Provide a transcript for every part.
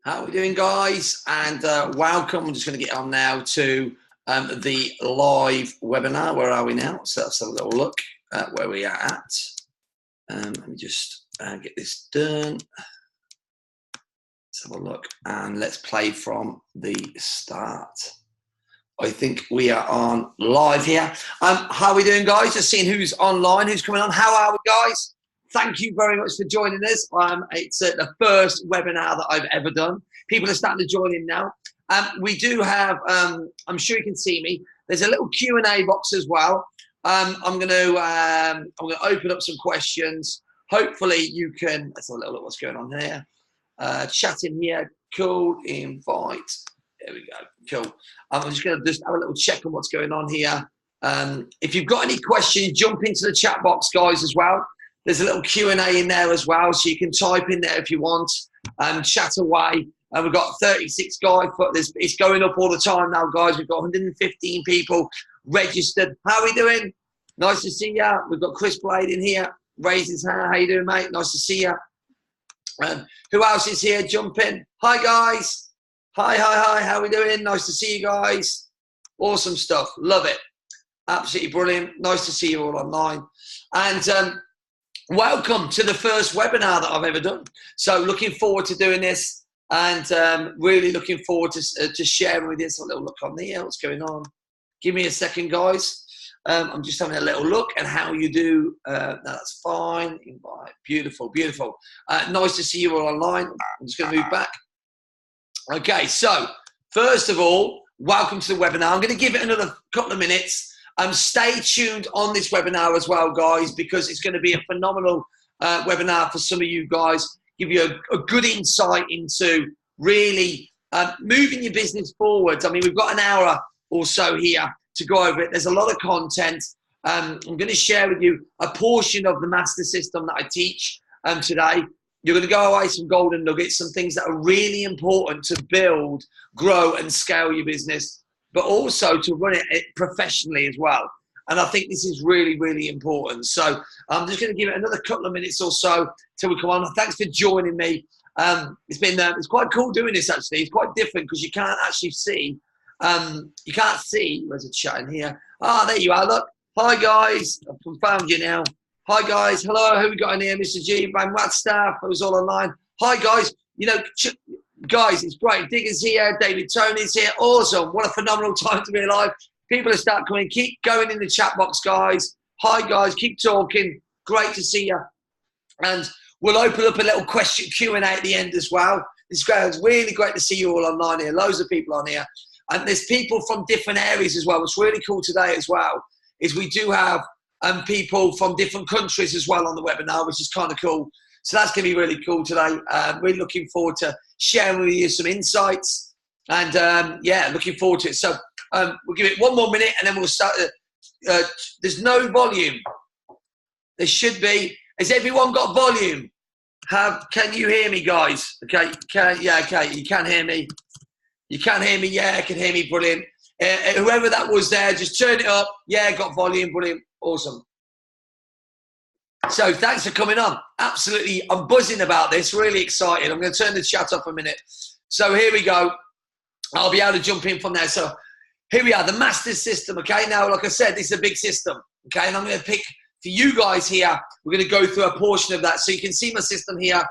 How are we doing, guys? And welcome. I'm just going to get on now to the live webinar. Where are we now? So let's have a little look at where we are at. Let me just get this done. Let's have a look and let's play from the start. I think we are on live here. How are we doing, guys? Just seeing who's online, who's coming on. How are we, guys? Thank you very much for joining us. It's the first webinar that I've ever done. People are starting to join in now. We do have, I'm sure you can see me. There's a little Q&A box as well. I'm going to open up some questions. Hopefully you can, let's have a little look what's going on here. Chat in here, cool, invite. There we go, cool. I'm just going to have a little check on what's going on here. If you've got any questions, jump into the chat box, guys, as well. There's a little Q&A in there as well, so you can type in there if you want and chat away. And we've got 36 guys. It's going up all the time now, guys. We've got 115 people registered. How are we doing? Nice to see you. We've got Chris Blade in here. Raise his hand. How you doing, mate? Nice to see you. Who else is here? Jump in. Hi, guys. Hi. How are we doing? Nice to see you guys. Awesome stuff. Love it. Absolutely brilliant. Nice to see you all online. And welcome to the first webinar that I've ever done. So looking forward to doing this and really looking forward to sharing with you. So a little look on here. What's going on? Give me a second, guys. I'm just having a little look at how you do. No, that's fine. Invite. Beautiful, beautiful. Nice to see you all online. I'm just going to move back. Okay, so first of all, welcome to the webinar. I'm going to give it another couple of minutes. Stay tuned on this webinar as well, guys, because it's going to be a phenomenal webinar for some of you guys. Give you a good insight into really moving your business forward. I mean, we've got an hour or so here to go over it. There's a lot of content. I'm going to share with you a portion of the master system that I teach today. You're going to go away some golden nuggets, some things that are really important to build, grow, and scale your business, but also to run it professionally as well. And I think this is really, really important. So I'm just going to give it another couple of minutes or so till we come on. Thanks for joining me. It's quite cool doing this, actually. It's quite different because you can't actually see. You can't see. Where's a chat in here? Ah, there you are. Look. Hi, guys. I've found you now. Hi, guys. Hello. Who we got in here? Mr. G, Van Watt staff. Who's all online? Hi, guys. You know, guys, it's great. Digger's here. David Tony's here. Awesome. What a phenomenal time to be alive. People are starting coming. Keep going in the chat box, guys. Hi, guys. Keep talking. Great to see you. And we'll open up a little question Q&A at the end as well. It's great. It's really great to see you all online here. Loads of people on here. And there's people from different areas as well. What's really cool today as well is we do have people from different countries as well on the webinar, which is kind of cool. So that's going to be really cool today. Really looking forward to sharing with you some insights. And yeah, looking forward to it. So we'll give it one more minute and then we'll start. There's no volume. There should be. Has everyone got volume? Can you hear me, guys? Okay. Yeah, okay. You can hear me. You can hear me. Yeah, I can hear me. Brilliant. Whoever that was there, just turn it up. Yeah, got volume. Brilliant. Awesome. So thanks for coming on. Absolutely. I'm buzzing about this. Really excited. I'm going to turn the chat off a minute. So here we go. I'll be able to jump in from there. So here we are, the master system. Okay. Now, like I said, this is a big system. Okay. And I'm going to pick for you guys here. We're going to go through a portion of that. So you can see my system here.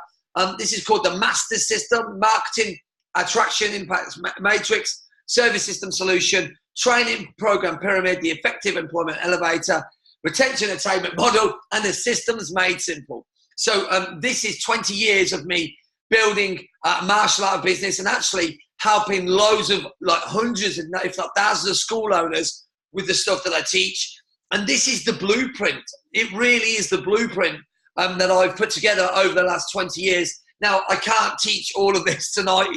This is called the master system: marketing, attraction, impact matrix, service system solution, training program pyramid, the effective employment elevator, retention attainment model, and the systems made simple. So this is 20 years of me building a martial art business and actually helping loads of, like hundreds, if not thousands of school owners with the stuff that I teach. And this is the blueprint. It really is the blueprint that I've put together over the last 20 years. Now, I can't teach all of this tonight.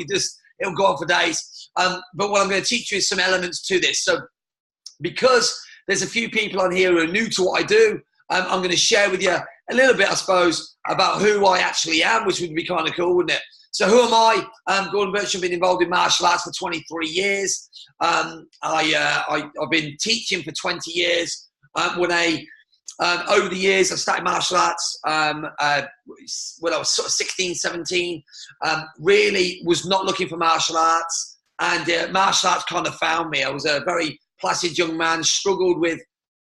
It'll go on for days. But what I'm going to teach you is some elements to this. So because there's a few people on here who are new to what I do, I'm going to share with you a little bit, I suppose, about who I actually am, which would be kind of cool, wouldn't it? So who am I? Gordon Birch. I've been involved in martial arts for 23 years. I've been teaching for 20 years. When a Over the years, I started martial arts when I was sort of 16, 17. Really was not looking for martial arts, and martial arts kind of found me. I was a very placid young man, struggled with,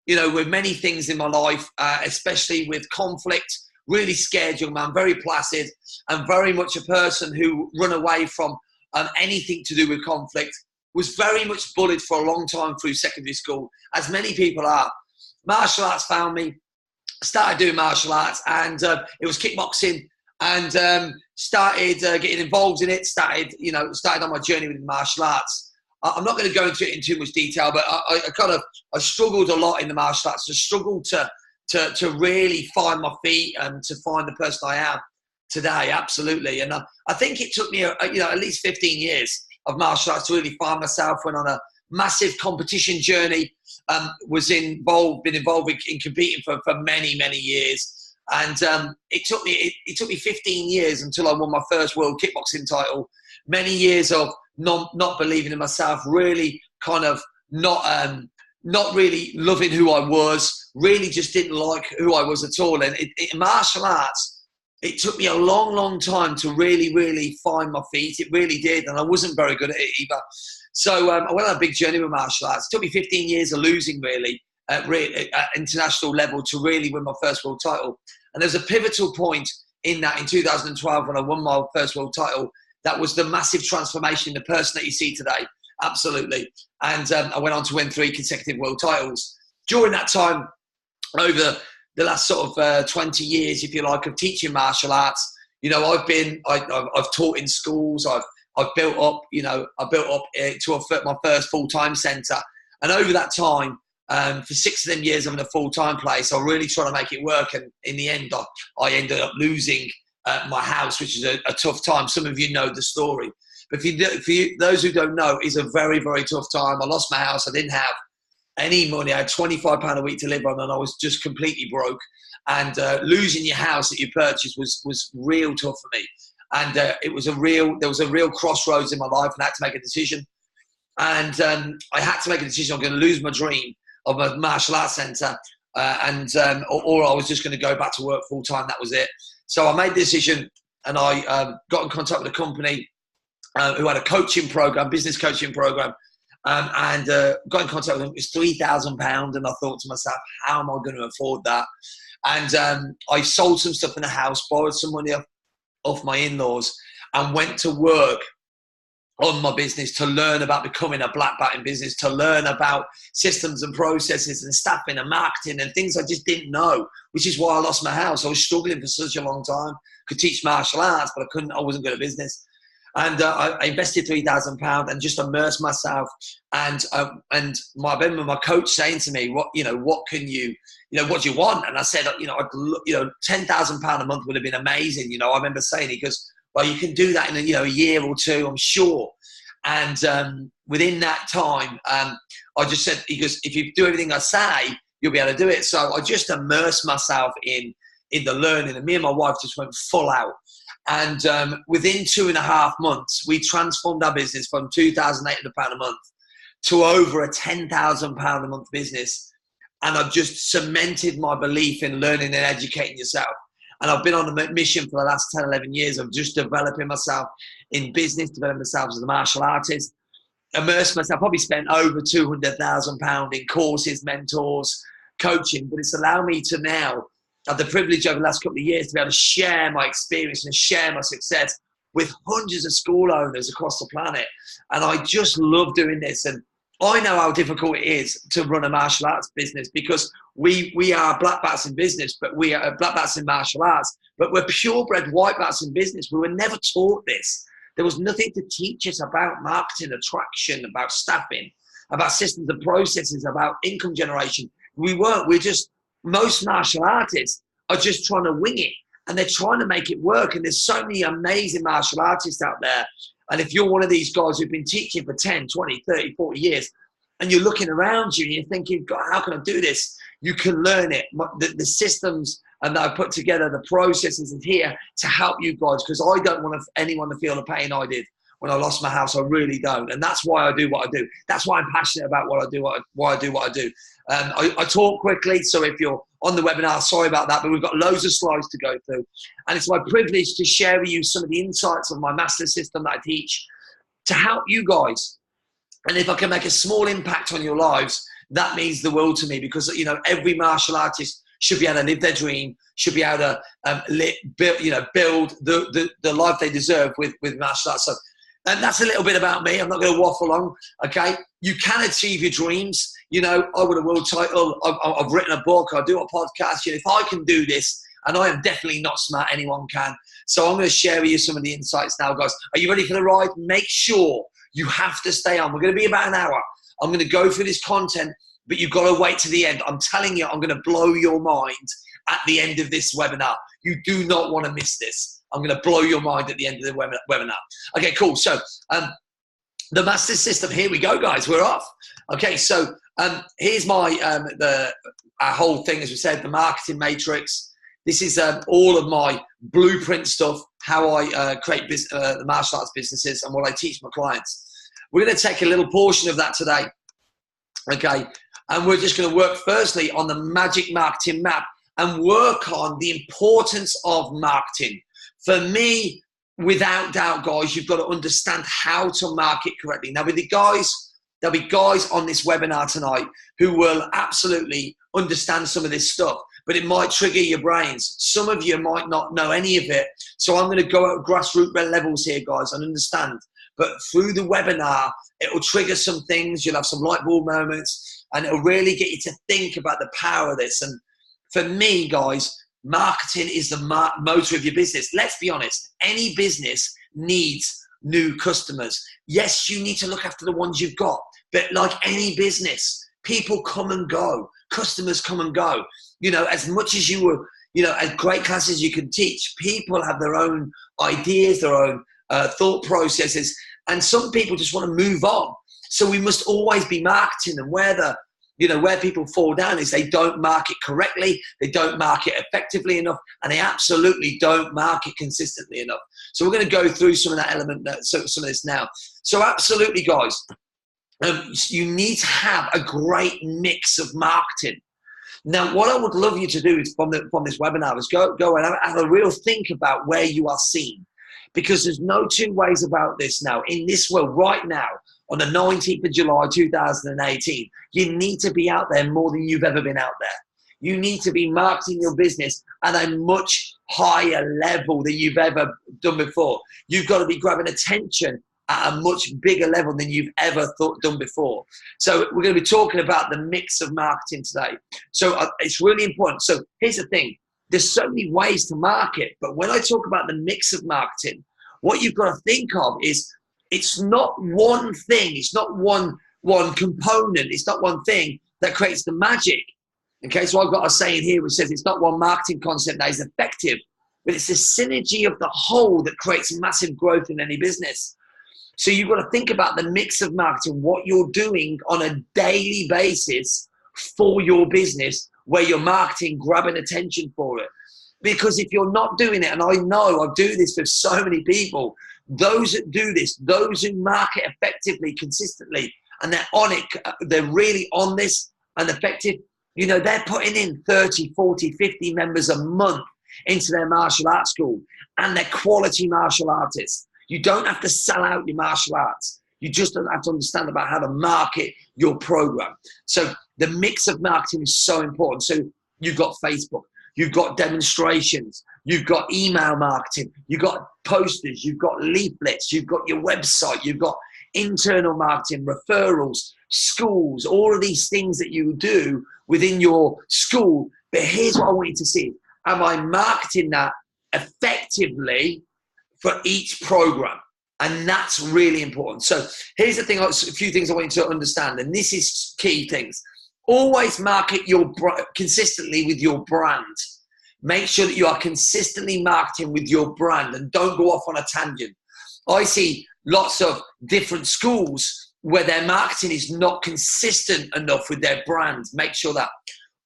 with many things in my life, especially with conflict. Really scared young man, very placid, and very much a person who run away from anything to do with conflict. Was very much bullied for a long time through secondary school, as many people are. Martial arts found me, started doing martial arts, and it was kickboxing, and started getting involved in it, started on my journey with martial arts. I'm not going to go into it in too much detail, but I struggled a lot in the martial arts. I struggled to really find my feet and to find the person I am today, absolutely. And I think it took me, at least 15 years of martial arts to really find myself. Went on a massive competition journey, been involved in competing for many, many years. And it took me 15 years until I won my first world kickboxing title. Many years of not believing in myself, really kind of not really loving who I was, really just didn't like who I was at all. And in martial arts, it took me a long, long time to really, really find my feet. It really did. And I wasn't very good at it either. So I went on a big journey with martial arts. It took me 15 years of losing, really, at international level to really win my first world title. And there's a pivotal point in 2012 when I won my first world title. That was the massive transformation in the person that you see today. Absolutely. And I went on to win 3 consecutive world titles. During that time, over the last sort of 20 years, if you like, of teaching martial arts, I've taught in schools. I've built up, to my first full-time centre. And over that time, for 6 of them years having a full-time place, I really trying to make it work. And in the end, I ended up losing my house, which is a tough time. Some of you know the story. But for those who don't know, it's a very, very tough time. I lost my house. I didn't have any money. I had £25 a week to live on, and I was just completely broke. And losing your house that you purchased was real tough for me. And there was a real crossroads in my life, and I had to make a decision. And I had to make a decision. I'm going to lose my dream of a martial arts centre, or I was just going to go back to work full time. That was it. So I made the decision, and I got in contact with a company who had a coaching program, business coaching program, and got in contact with them. It was £3,000, and I thought to myself, how am I going to afford that? And I sold some stuff in the house, borrowed some money off my in-laws, and went to work on my business to learn about becoming a black belt in business, to learn about systems and processes and staffing and marketing and things I just didn't know, which is why I lost my house. I was struggling for such a long time. Could teach martial arts, but I wasn't good at business. And I invested £3,000 and just immersed myself. And I remember my coach saying to me, what do you want? And I said, £10,000 a month would have been amazing. I remember saying, he goes, well, you can do that in a year or two, I'm sure. And within that time, I just said, he goes, if you do everything I say, you'll be able to do it. So I just immersed myself in the learning, and me and my wife just went full out. And within 2.5 months, we transformed our business from £2,800 a month to over a £10,000 a month business. And I've just cemented my belief in learning and educating yourself. And I've been on a mission for the last 10, 11 years of just developing myself in business, developing myself as a martial artist, immersed myself, probably spent over £200,000 in courses, mentors, coaching. But it's allowed me to now have the privilege over the last couple of years to be able to share my experience and share my success with hundreds of school owners across the planet. And I just love doing this. And I know how difficult it is to run a martial arts business, because we are black belts in business, but we are black belts in martial arts, but we're purebred white belts in business. We were never taught this. There was nothing to teach us about marketing, attraction, about staffing, about systems and processes, about income generation. We're just, most martial artists are just trying to wing it, and they're trying to make it work. And there's so many amazing martial artists out there. And if you're one of these guys who've been teaching for 10, 20, 30, 40 years, and you're looking around you and you're thinking, God, how can I do this? You can learn it. The systems and I put together, the processes is here to help you guys, because I don't want anyone to feel the pain I did when I lost my house. I really don't. And that's why I do what I do. That's why I'm passionate about what I do, why I do what I do. I talk quickly, so if you're on the webinar, sorry about that, but we've got loads of slides to go through. And it's my privilege to share with you some of the insights of my master system that I teach to help you guys. And if I can make a small impact on your lives, that means the world to me, because, you know, every martial artist should be able to live their dream, should be able to build the life they deserve with martial arts. So, and that's a little bit about me. I'm not going to waffle on, okay? You can achieve your dreams. You know, I want a world title. I've written a book. I do a podcast. You know, if I can do this, and I am definitely not smart, anyone can. So I'm going to share with you some of the insights now, guys. Are you ready for the ride? Make sure you have to stay on. We're going to be about an hour. I'm going to go through this content, but you've got to wait to the end. I'm telling you, I'm going to blow your mind at the end of this webinar. You do not want to miss this. I'm going to blow your mind at the end of the webinar. Okay, cool. So the master system, here we go, guys. We're off. Okay, so here's my our whole thing, as we said, the marketing matrix. This is all of my blueprint stuff, how I create the martial arts businesses and what I teach my clients. We're going to take a little portion of that today, okay? And we're just going to work firstly on the magic marketing map and work on the importance of marketing. For me, without doubt, guys, you've got to understand how to market correctly. Now, with the guys, there'll be guys on this webinar tonight who will absolutely understand some of this stuff, but it might trigger your brains. Some of you might not know any of it. So I'm going to go at grassroots levels here, guys, and understand. But through the webinar, it will trigger some things. You'll have some light bulb moments, and it'll really get you to think about the power of this. And for me, guys, marketing is the motor of your business. Let's be honest. Any business needs new customers. Yes, you need to look after the ones you've got. But like any business, people come and go. Customers come and go. You know, as much as you were, you know, as great classes you can teach, people have their own ideas, their own thought processes. And some people just want to move on. So we must always be marketing them. Where people fall down is they don't market correctly, they don't market effectively enough, and they absolutely don't market consistently enough. So we're going to go through some of that element, some of this now. So absolutely, guys, you need to have a great mix of marketing. Now, what I would love you to do is from this webinar is go and have a real think about where you are seen. Because there's no two ways about this now. In this world right now, on the 19th of July, 2018, you need to be out there more than you've ever been out there. You need to be marketing your business at a much higher level than you've ever done before. You've got to be grabbing attention at a much bigger level than you've ever done before. So we're going to be talking about the mix of marketing today. So it's really important. So here's the thing. There's so many ways to market, but when I talk about the mix of marketing, what you've got to think of is it's not one thing, it's not one component, it's not one thing that creates the magic. Okay, so I've got a saying here which says it's not one marketing concept that is effective, but it's the synergy of the whole that creates massive growth in any business. So you've got to think about the mix of marketing, what you're doing on a daily basis for your business, where you're marketing, grabbing attention for it. Because if you're not doing it, and I know I do this with so many people, those that do this, those who market effectively, consistently, and they're on it, they're really on this and effective, you know, they're putting in 30, 40, 50 members a month into their martial arts school, and they're quality martial artists. You don't have to sell out your martial arts. You just don't have to understand about how to market your program. So the mix of marketing is so important. So you've got Facebook, you've got demonstrations, you've got email marketing, you've got posters, you've got leaflets, you've got your website, you've got internal marketing, referrals, schools, all of these things that you do within your school. But here's what I want you to see. Am I marketing that effectively for each program? And that's really important. So here's the thing, a few things I want you to understand, and this is key things. Always market consistently with your brand. Make sure that you are consistently marketing with your brand and don't go off on a tangent. I see lots of different schools where their marketing is not consistent enough with their brand. Make sure that.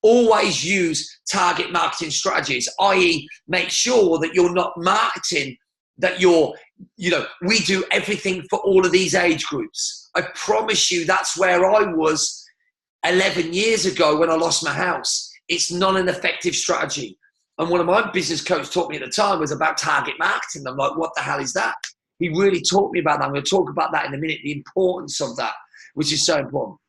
Always use target marketing strategies, i.e. make sure that you're not marketing that you're, we do everything for all of these age groups. I promise you that's where I was 11 years ago when I lost my house. It's not an effective strategy. And one of my business coaches taught me at the time was about target marketing. I'm like, what the hell is that? He really taught me about that. I'm going to talk about that in a minute, the importance of that, which is so important.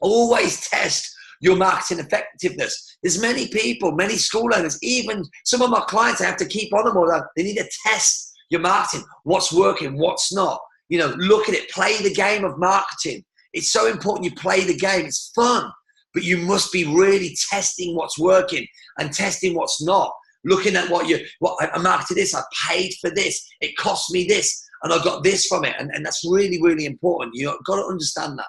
Always test your marketing effectiveness. There's many people, many school owners, even some of my clients, I have to keep on them all that. They need to test your marketing. What's working, what's not. Look at it, play the game of marketing. It's so important you play the game. It's fun, but you must be really testing what's working and testing what's not. Looking at what I marketed this, I paid for this, it cost me this, and I got this from it. And that's really, really important. You've got to understand that.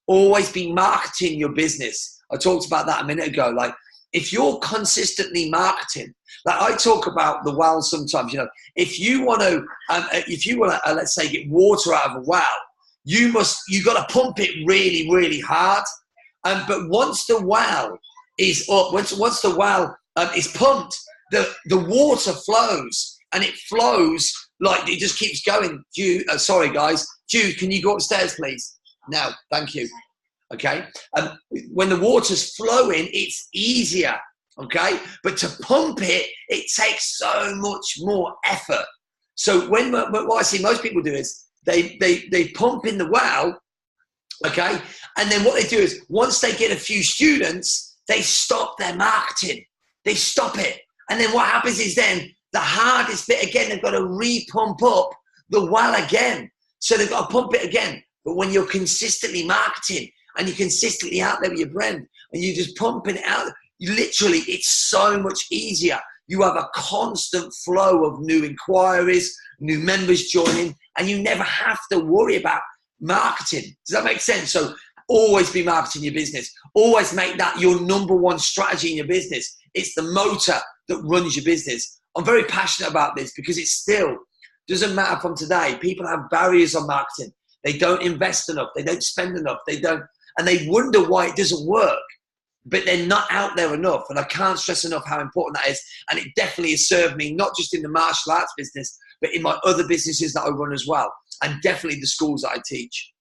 Always be marketing your business. I talked about that a minute ago. Like, if you're consistently marketing, like I talk about the well sometimes, if you want to, let's say, get water out of a well, you got to pump it really, really hard. But once the well is up, once the well is pumped, the water flows, and it flows like it just keeps going. Sorry guys, Jude, can you go upstairs, please? No, thank you. Okay. When the water's flowing, it's easier. Okay. But to pump it, it takes so much more effort. So what I see most people do is they pump in the well. Okay. And then what they do is once they get a few students, they stop their marketing. They stop it. And then what happens is then the hardest bit again, they've got to re-pump up the well again. So they've got to pump it again. But when you're consistently marketing and you're consistently out there with your brand and you're just pumping it out, literally it's so much easier. You have a constant flow of new inquiries, new members joining, and you never have to worry about marketing. Does that make sense? So always be marketing your business. Always make that your number one strategy in your business. It's the motor that runs your business. I'm very passionate about this because it still doesn't matter from today. People have barriers on marketing. They don't invest enough. They don't spend enough. And they wonder why it doesn't work, but they're not out there enough. And I can't stress enough how important that is. And it definitely has served me, not just in the martial arts business, but in my other businesses that I run as well. And definitely the schools that I teach.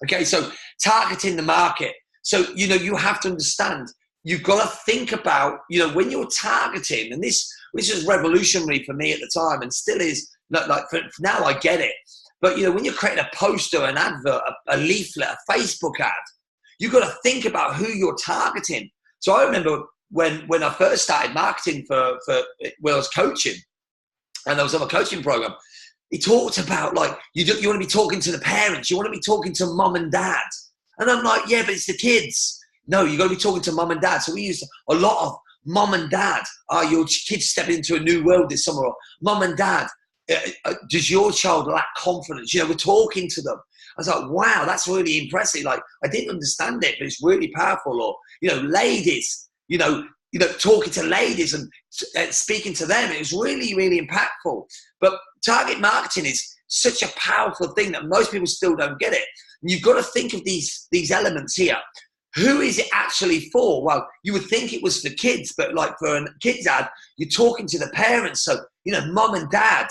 Okay, so targeting the market. So, you have to understand, you've got to think about, when you're targeting, and this was revolutionary for me at the time and still is, like for now I get it. But, when you're creating a poster, an advert, a leaflet, a Facebook ad, you've got to think about who you're targeting. So I remember when I first started marketing for when I was coaching, and I was on a coaching program, he talked about like, you want to be talking to the parents, you want to be talking to mom and dad. And I'm like, yeah, but it's the kids. No, you got to be talking to mom and dad. So we used a lot of mom and dad. Your kids stepping into a new world this summer. Or mom and dad, does your child lack confidence? We're talking to them. I was like, wow, that's really impressive. Like, I didn't understand it, but it's really powerful. Or, ladies, talking to ladies and speaking to them. It was really, really impactful. But target marketing is such a powerful thing that most people still don't get it. And you've got to think of these elements here. Who is it actually for? Well, you would think it was for kids, but like for a kids ad, you're talking to the parents. So, mom and dad,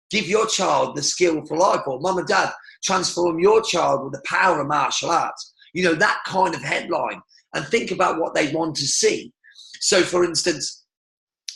give your child the skill for life. Or mom and dad, transform your child with the power of martial arts. That kind of headline. And think about what they want to see. So, for instance,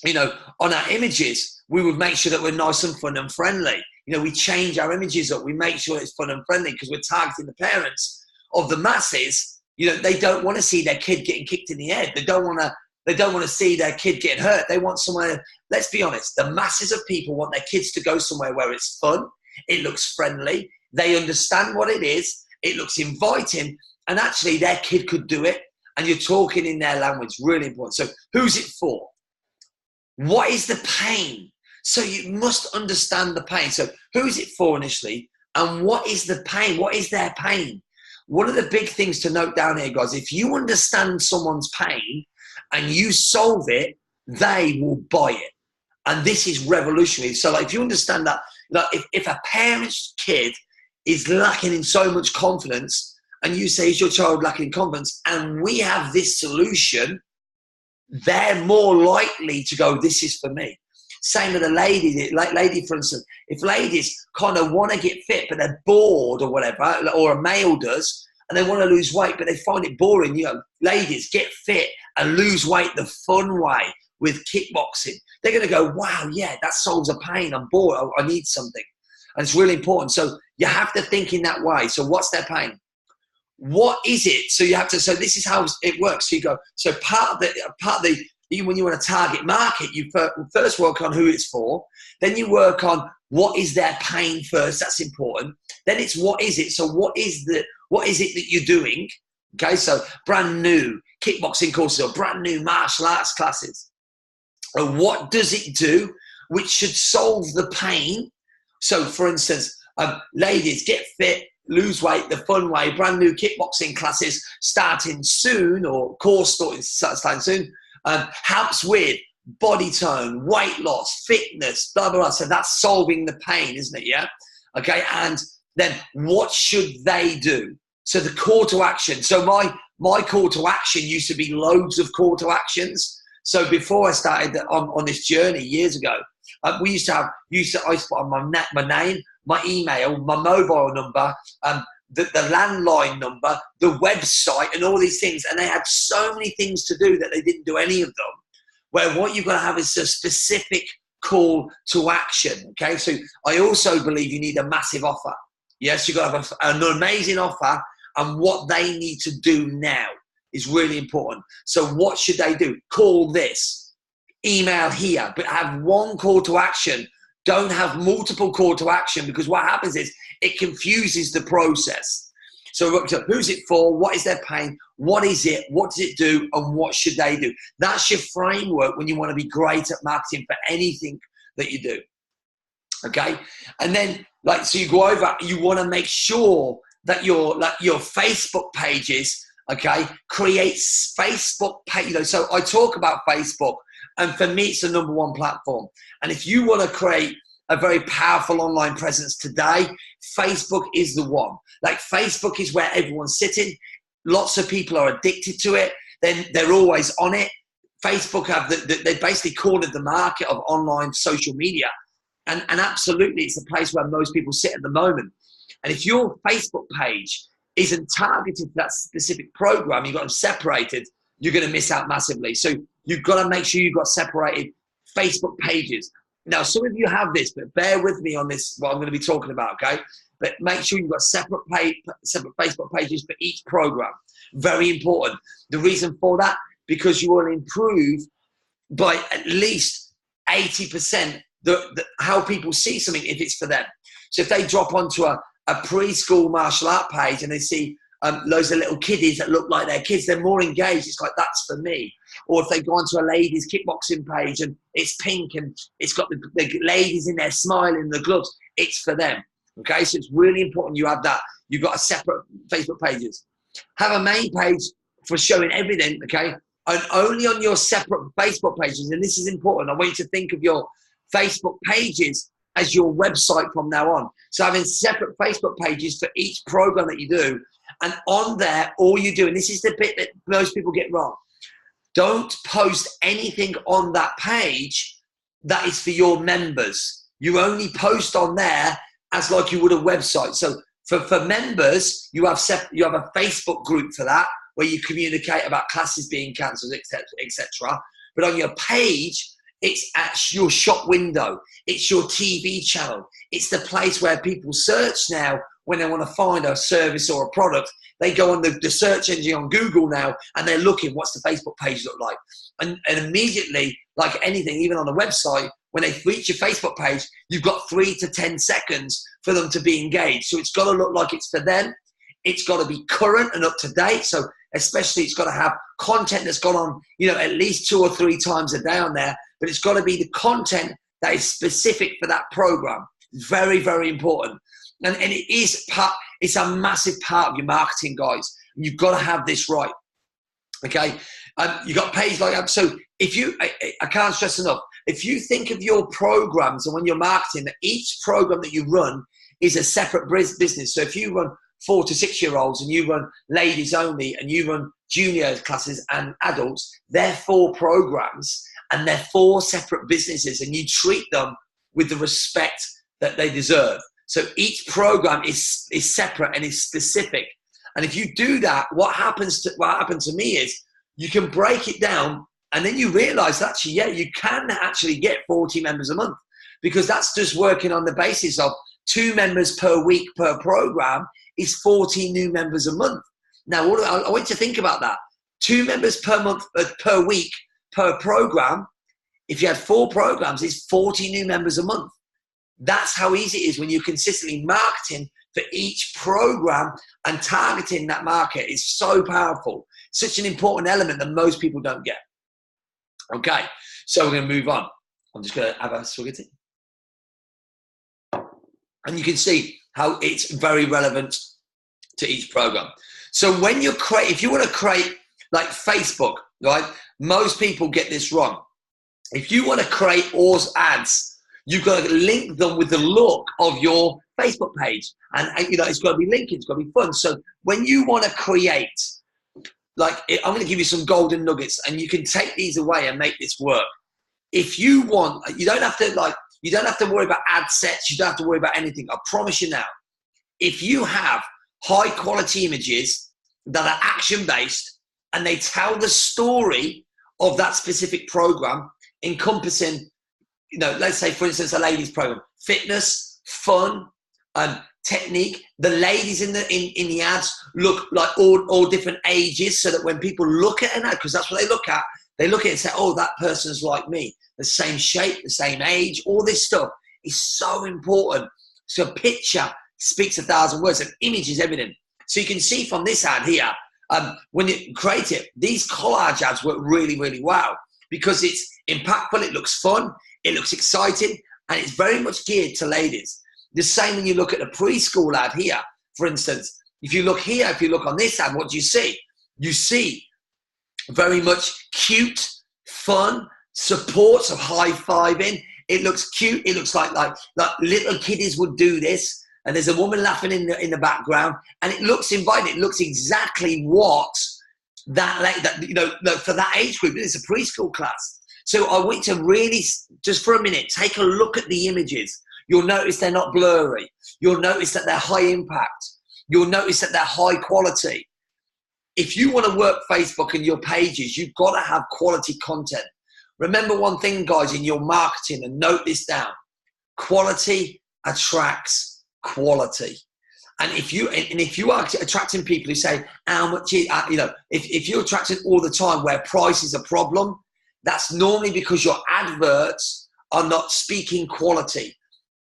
on our images, we would make sure that we're nice and fun and friendly. We change our images up. We make sure it's fun and friendly because we're targeting the parents of the masses. They don't want to see their kid getting kicked in the head. They don't want to see their kid getting hurt. They want somewhere, let's be honest, the masses of people want their kids to go somewhere where it's fun, it looks friendly, they understand what it is, it looks inviting, and actually their kid could do it, and you're talking in their language, really important. So who's it for? What is the pain? So you must understand the pain. So who's it for initially, and what is the pain? What is their pain? One of the big things to note down here, guys, if you understand someone's pain and you solve it, they will buy it. And this is revolutionary. So like, if you understand that, like if a parent's kid is lacking in so much confidence and you say, is your child lacking in confidence? And we have this solution, they're more likely to go, this is for me. Same with a lady. Like lady, for instance, if ladies kind of want to get fit, but they're bored or whatever, or a male does, and they want to lose weight, but they find it boring, you know, ladies, get fit and lose weight the fun way with kickboxing. They're going to go, wow, yeah, that solves a pain. I'm bored. I need something. And it's really important. So you have to think in that way. So what's their pain? What is it? So you have to, so this is how it works. So you go, so part of the, even when you want to target market, you first work on who it's for. Then you work on what is their pain first. That's important. Then it's what is it? So what is it that you're doing? Okay, so brand new kickboxing courses or brand new martial arts classes. And what does it do which should solve the pain? So for instance, ladies, get fit, lose weight the fun way, brand new kickboxing classes starting soon, or course starting soon, helps with body tone, weight loss, fitness, blah, blah, blah. So that's solving the pain, isn't it? Yeah. Okay. And then what should they do? So the call to action. So my call to action used to be loads of call to actions. So before I started on this journey years ago, I used to put on my name, my email, my mobile number, the landline number, the website, and all these things. And they had so many things to do that they didn't do any of them. Where what you've got to have is a specific call to action. Okay, so I also believe you need a massive offer. Yes, you've got to have an amazing offer, and what they need to do now is really important. So what should they do? Call this, email here, but have one call to action. Don't have multiple call to action, because what happens is it confuses the process. So who's it for? What is their pain? What is it? What does it do? And what should they do? That's your framework when you want to be great at marketing for anything that you do. Okay. And then so you go over, you want to make sure that your Facebook pages, okay, creates Facebook page. So I talk about Facebook, and for me, it's the #1 platform. And if you want to create a very powerful online presence today, Facebook is the one. Like Facebook is where everyone's sitting. Lots of people are addicted to it. Then they're always on it. Facebook they basically cornered the market of online social media. And absolutely, it's a place where most people sit at the moment. And if your Facebook page isn't targeted to that specific program, you've got them separated, you're going to miss out massively. So you've got to make sure you've got separated Facebook pages. Now, some of you have this, but bear with me on this, what I'm going to be talking about, okay? But make sure you've got separate Facebook pages for each program. Very important. The reason for that, because you will improve by at least 80% how people see something if it's for them. So if they drop onto a preschool martial art page and they see loads of little kiddies that look like their kids, they're more engaged. It's like, that's for me. Or if they go onto a ladies kickboxing page and it's pink and it's got the ladies in there smiling, the gloves, it's for them. Okay, so it's really important you have that. You've got a separate Facebook pages. Have a main page for showing everything, okay? And only on your separate Facebook pages, and this is important, I want you to think of your Facebook pages as your website from now on. So having separate Facebook pages for each program that you do, and on there, all you do, and this is the bit that most people get wrong, don't post anything on that page that is for your members. You only post on there as like you would a website. So for members, you have a Facebook group for that, where you communicate about classes being cancelled, etc. But on your page, it's at your shop window. It's your TV channel. It's the place where people search now when they want to find a service or a product. They go on the search engine on Google now, and they're looking, what's the Facebook page look like? And immediately, like anything, even on a website, when they reach your Facebook page, you've got 3 to 10 seconds for them to be engaged. So it's got to look like it's for them. It's got to be current and up to date. So especially it's got to have content that's gone on, at least 2 or 3 times a day on there. But it's got to be the content that is specific for that program. Very, very important. And it's a massive part of your marketing, guys. And you've got to have this right. Okay. You got page like that. So I can't stress enough, if you think of your programs and when you're marketing, that each program that you run is a separate business. So if you run 4 to 6 year olds and you run ladies only and you run junior classes and adults, they're 4 programs. and they're 4 separate businesses, and you treat them with the respect that they deserve. So each program is separate and is specific. And if you do that, what happened to me is you can break it down, and then you realize that actually, yeah, you can actually get 40 members a month, because that's just working on the basis of 2 members per week per program is 40 new members a month. Now, I want you to think about that. 2 members per month, per week, per program. If you had 4 programs, it's 40 new members a month. That's how easy it is when you're consistently marketing for each program and targeting that market. Is so powerful. Such an important element that most people don't get. Okay, so we're going to move on. I'm just going to have a swig of tea. And you can see how it's very relevant to each program. So when you create, if you want to create like Facebook, right? Most people get this wrong. If you want to create ads, you've got to link them with the look of your Facebook page. And you know, it's got to be linking, it's got to be fun. So when you want to create, like, I'm going to give you some golden nuggets, and you can take these away and make this work. If you want, you don't have to worry about ad sets. You don't have to worry about anything. I promise you now, if you have high quality images that are action based and they tell the story of that specific program, encompassing, you know, let's say for instance, a ladies program, fitness, fun, technique. The ladies in the ads look like all different ages, so that when people look at an ad, because that's what they look at it and say, oh, that person's like me, the same shape, the same age. All this stuff is so important. So a picture speaks 1,000 words, and image is everything. So you can see from this ad here, when you create it, these collage ads work really, really well, because it's impactful, it looks fun, it looks exciting, and it's very much geared to ladies. The same when you look at the preschool ad here, for instance. If you look here, if you look on this ad, what do you see? You see very much cute, fun, supports of high-fiving. It looks cute. It looks like little kiddies would do this. And there's a woman laughing in the background, and it looks inviting. It looks exactly what that you know, for that age group. It's a preschool class. So I want you to really, just for a minute, take a look at the images. You'll notice they're not blurry. You'll notice that they're high impact. You'll notice that they're high quality. If you want to work Facebook and your pages, you've got to have quality content. Remember one thing, guys, in your marketing, and note this down: quality attracts quality. And if you are attracting people who say, how much is, you know, if you're attracting all the time where price is a problem, that's normally because your adverts are not speaking quality.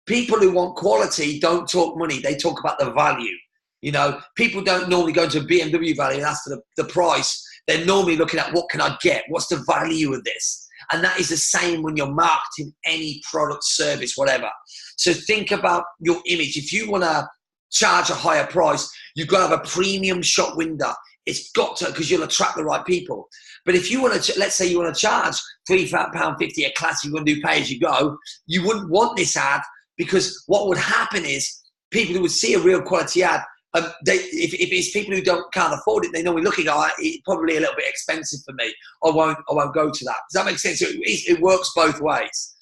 People who want quality don't talk money, they talk about the value. You know, people don't normally go to a BMW Valley and ask for the price. They're normally looking at, what can I get? What's the value of this? And that is the same when you're marketing any product, service, whatever. So think about your image. If you want to charge a higher price, you've got to have a premium shop window. It's got to, because you'll attract the right people. But if you want to, let's say you want to charge £3.50 a class, you want to do pay as you go, you wouldn't want this ad, because what would happen is people who would see a real quality ad, if it's people who can't afford it, they normally look at it, it's probably a little bit expensive for me. I won't go to that. Does that make sense? It works both ways.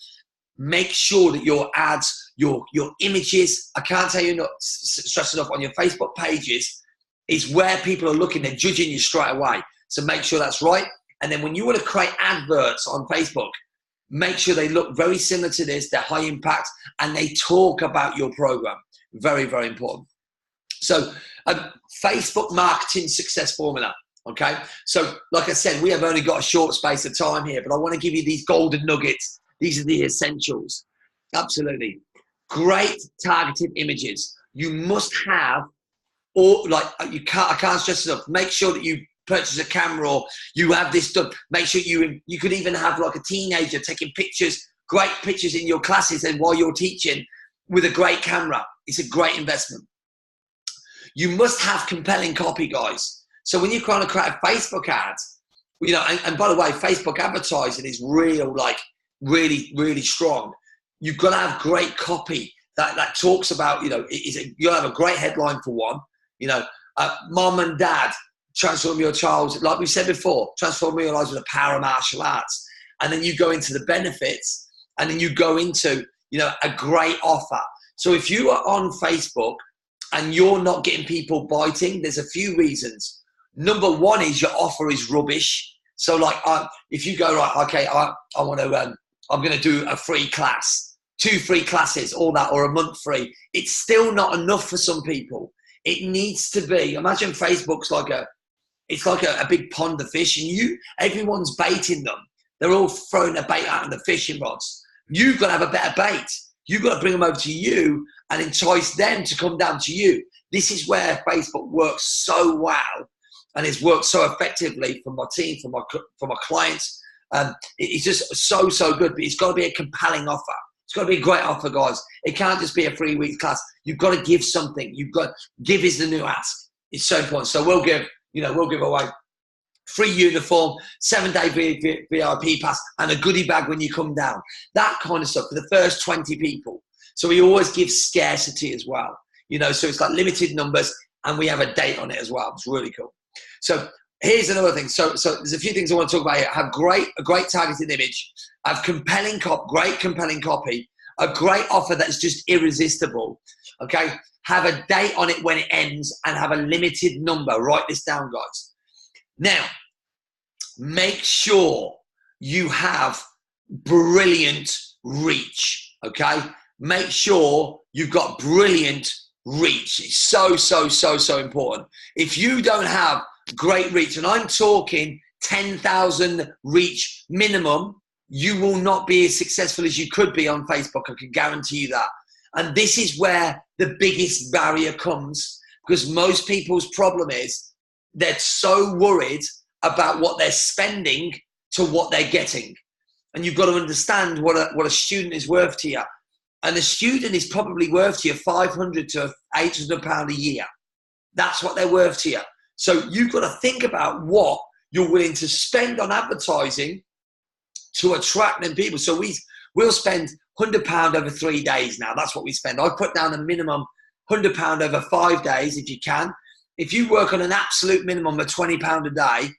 Make sure that your ads, your images, I can't tell you not stress enough, on your Facebook pages is where people are looking. They're judging you straight away. So make sure that's right. And then when you want to create adverts on Facebook, make sure they look very similar to this. They're high impact, and they talk about your program. Very, very important. So Facebook marketing success formula. Okay. So like I said, we have only got a short space of time here, but I want to give you these golden nuggets. These are the essentials. Absolutely. Great targeted images. You must have, or like I can't stress enough. Make sure that you purchase a camera, or you have this done. Make sure you could even have like a teenager taking pictures, great pictures in your classes and while you're teaching with a great camera. It's a great investment. You must have compelling copy, guys. So when you're trying to create a Facebook ad, you know, and by the way, Facebook advertising is real, like really, really strong. You've got to have great copy that talks about, you know, you'll have a great headline for one, you know, mom and dad, transform your child, like we said before, transform your lives with the power of martial arts. and then you go into the benefits, and then you go into, you know, a great offer. So if you are on Facebook and you're not getting people biting, there's a few reasons. Number one is your offer is rubbish. So like, if you go, right, okay, I want to, I'm going to do a free class, 2 free classes, all that, or a month free. It's still not enough for some people. It needs to be, imagine Facebook's like it's like a big pond of fish, and everyone's baiting them. They're all throwing a bait out in the fishing rods. You've got to have a better bait. You've got to bring them over to you and entice them to come down to you. This is where Facebook works so well, and it's worked so effectively for my team, for my clients. It's just so good, but it's got to be a compelling offer. It's got to be a great offer, guys. It can't just be a 3-week class. You've got to give something. You've got give is the new ask. It's so important. So we'll give away free uniform, 7-day VIP pass, and a goodie bag when you come down. That kind of stuff for the first 20 people. So we always give scarcity as well. You know, so it's like limited numbers, and we have a date on it as well. It's really cool. So here's another thing. So there's a few things I want to talk about here. Have a great targeted image. Have compelling great compelling copy. A great offer that's just irresistible. Okay. Have a date on it when it ends, and have a limited number. Write this down, guys. Now, make sure you have brilliant reach. Okay. Make sure you've got brilliant reach. It's so important. If you don't have great reach, and I'm talking 10,000 reach minimum, you will not be as successful as you could be on Facebook. I can guarantee you that. And this is where the biggest barrier comes, because most people's problem is they're so worried about what they're spending to what they're getting. And you've got to understand what a student is worth to you. And the student is probably worth to you £500 to £800 a year. That's what they're worth to you. So you've got to think about what you're willing to spend on advertising to attract them people. So we'll spend £100 over 3 days now. That's what we spend. I put down a minimum £100 over 5 days if you can. If you work on an absolute minimum of £20 a day,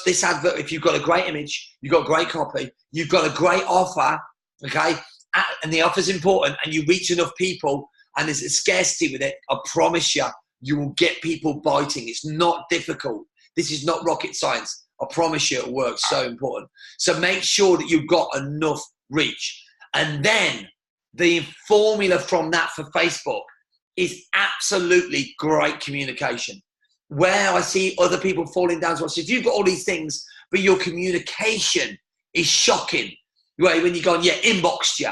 this advert, if you've got a great image, you've got great copy, you've got a great offer, okay, and the offer's important, and you reach enough people, and there's a scarcity with it, I promise you, you will get people biting. It's not difficult. This is not rocket science. I promise you it works. So important. So make sure that you've got enough reach. And then the formula from that for Facebook is absolutely great communication. Where I see other people falling down, so if you've got all these things, but your communication is shocking, when you go on, inboxed you,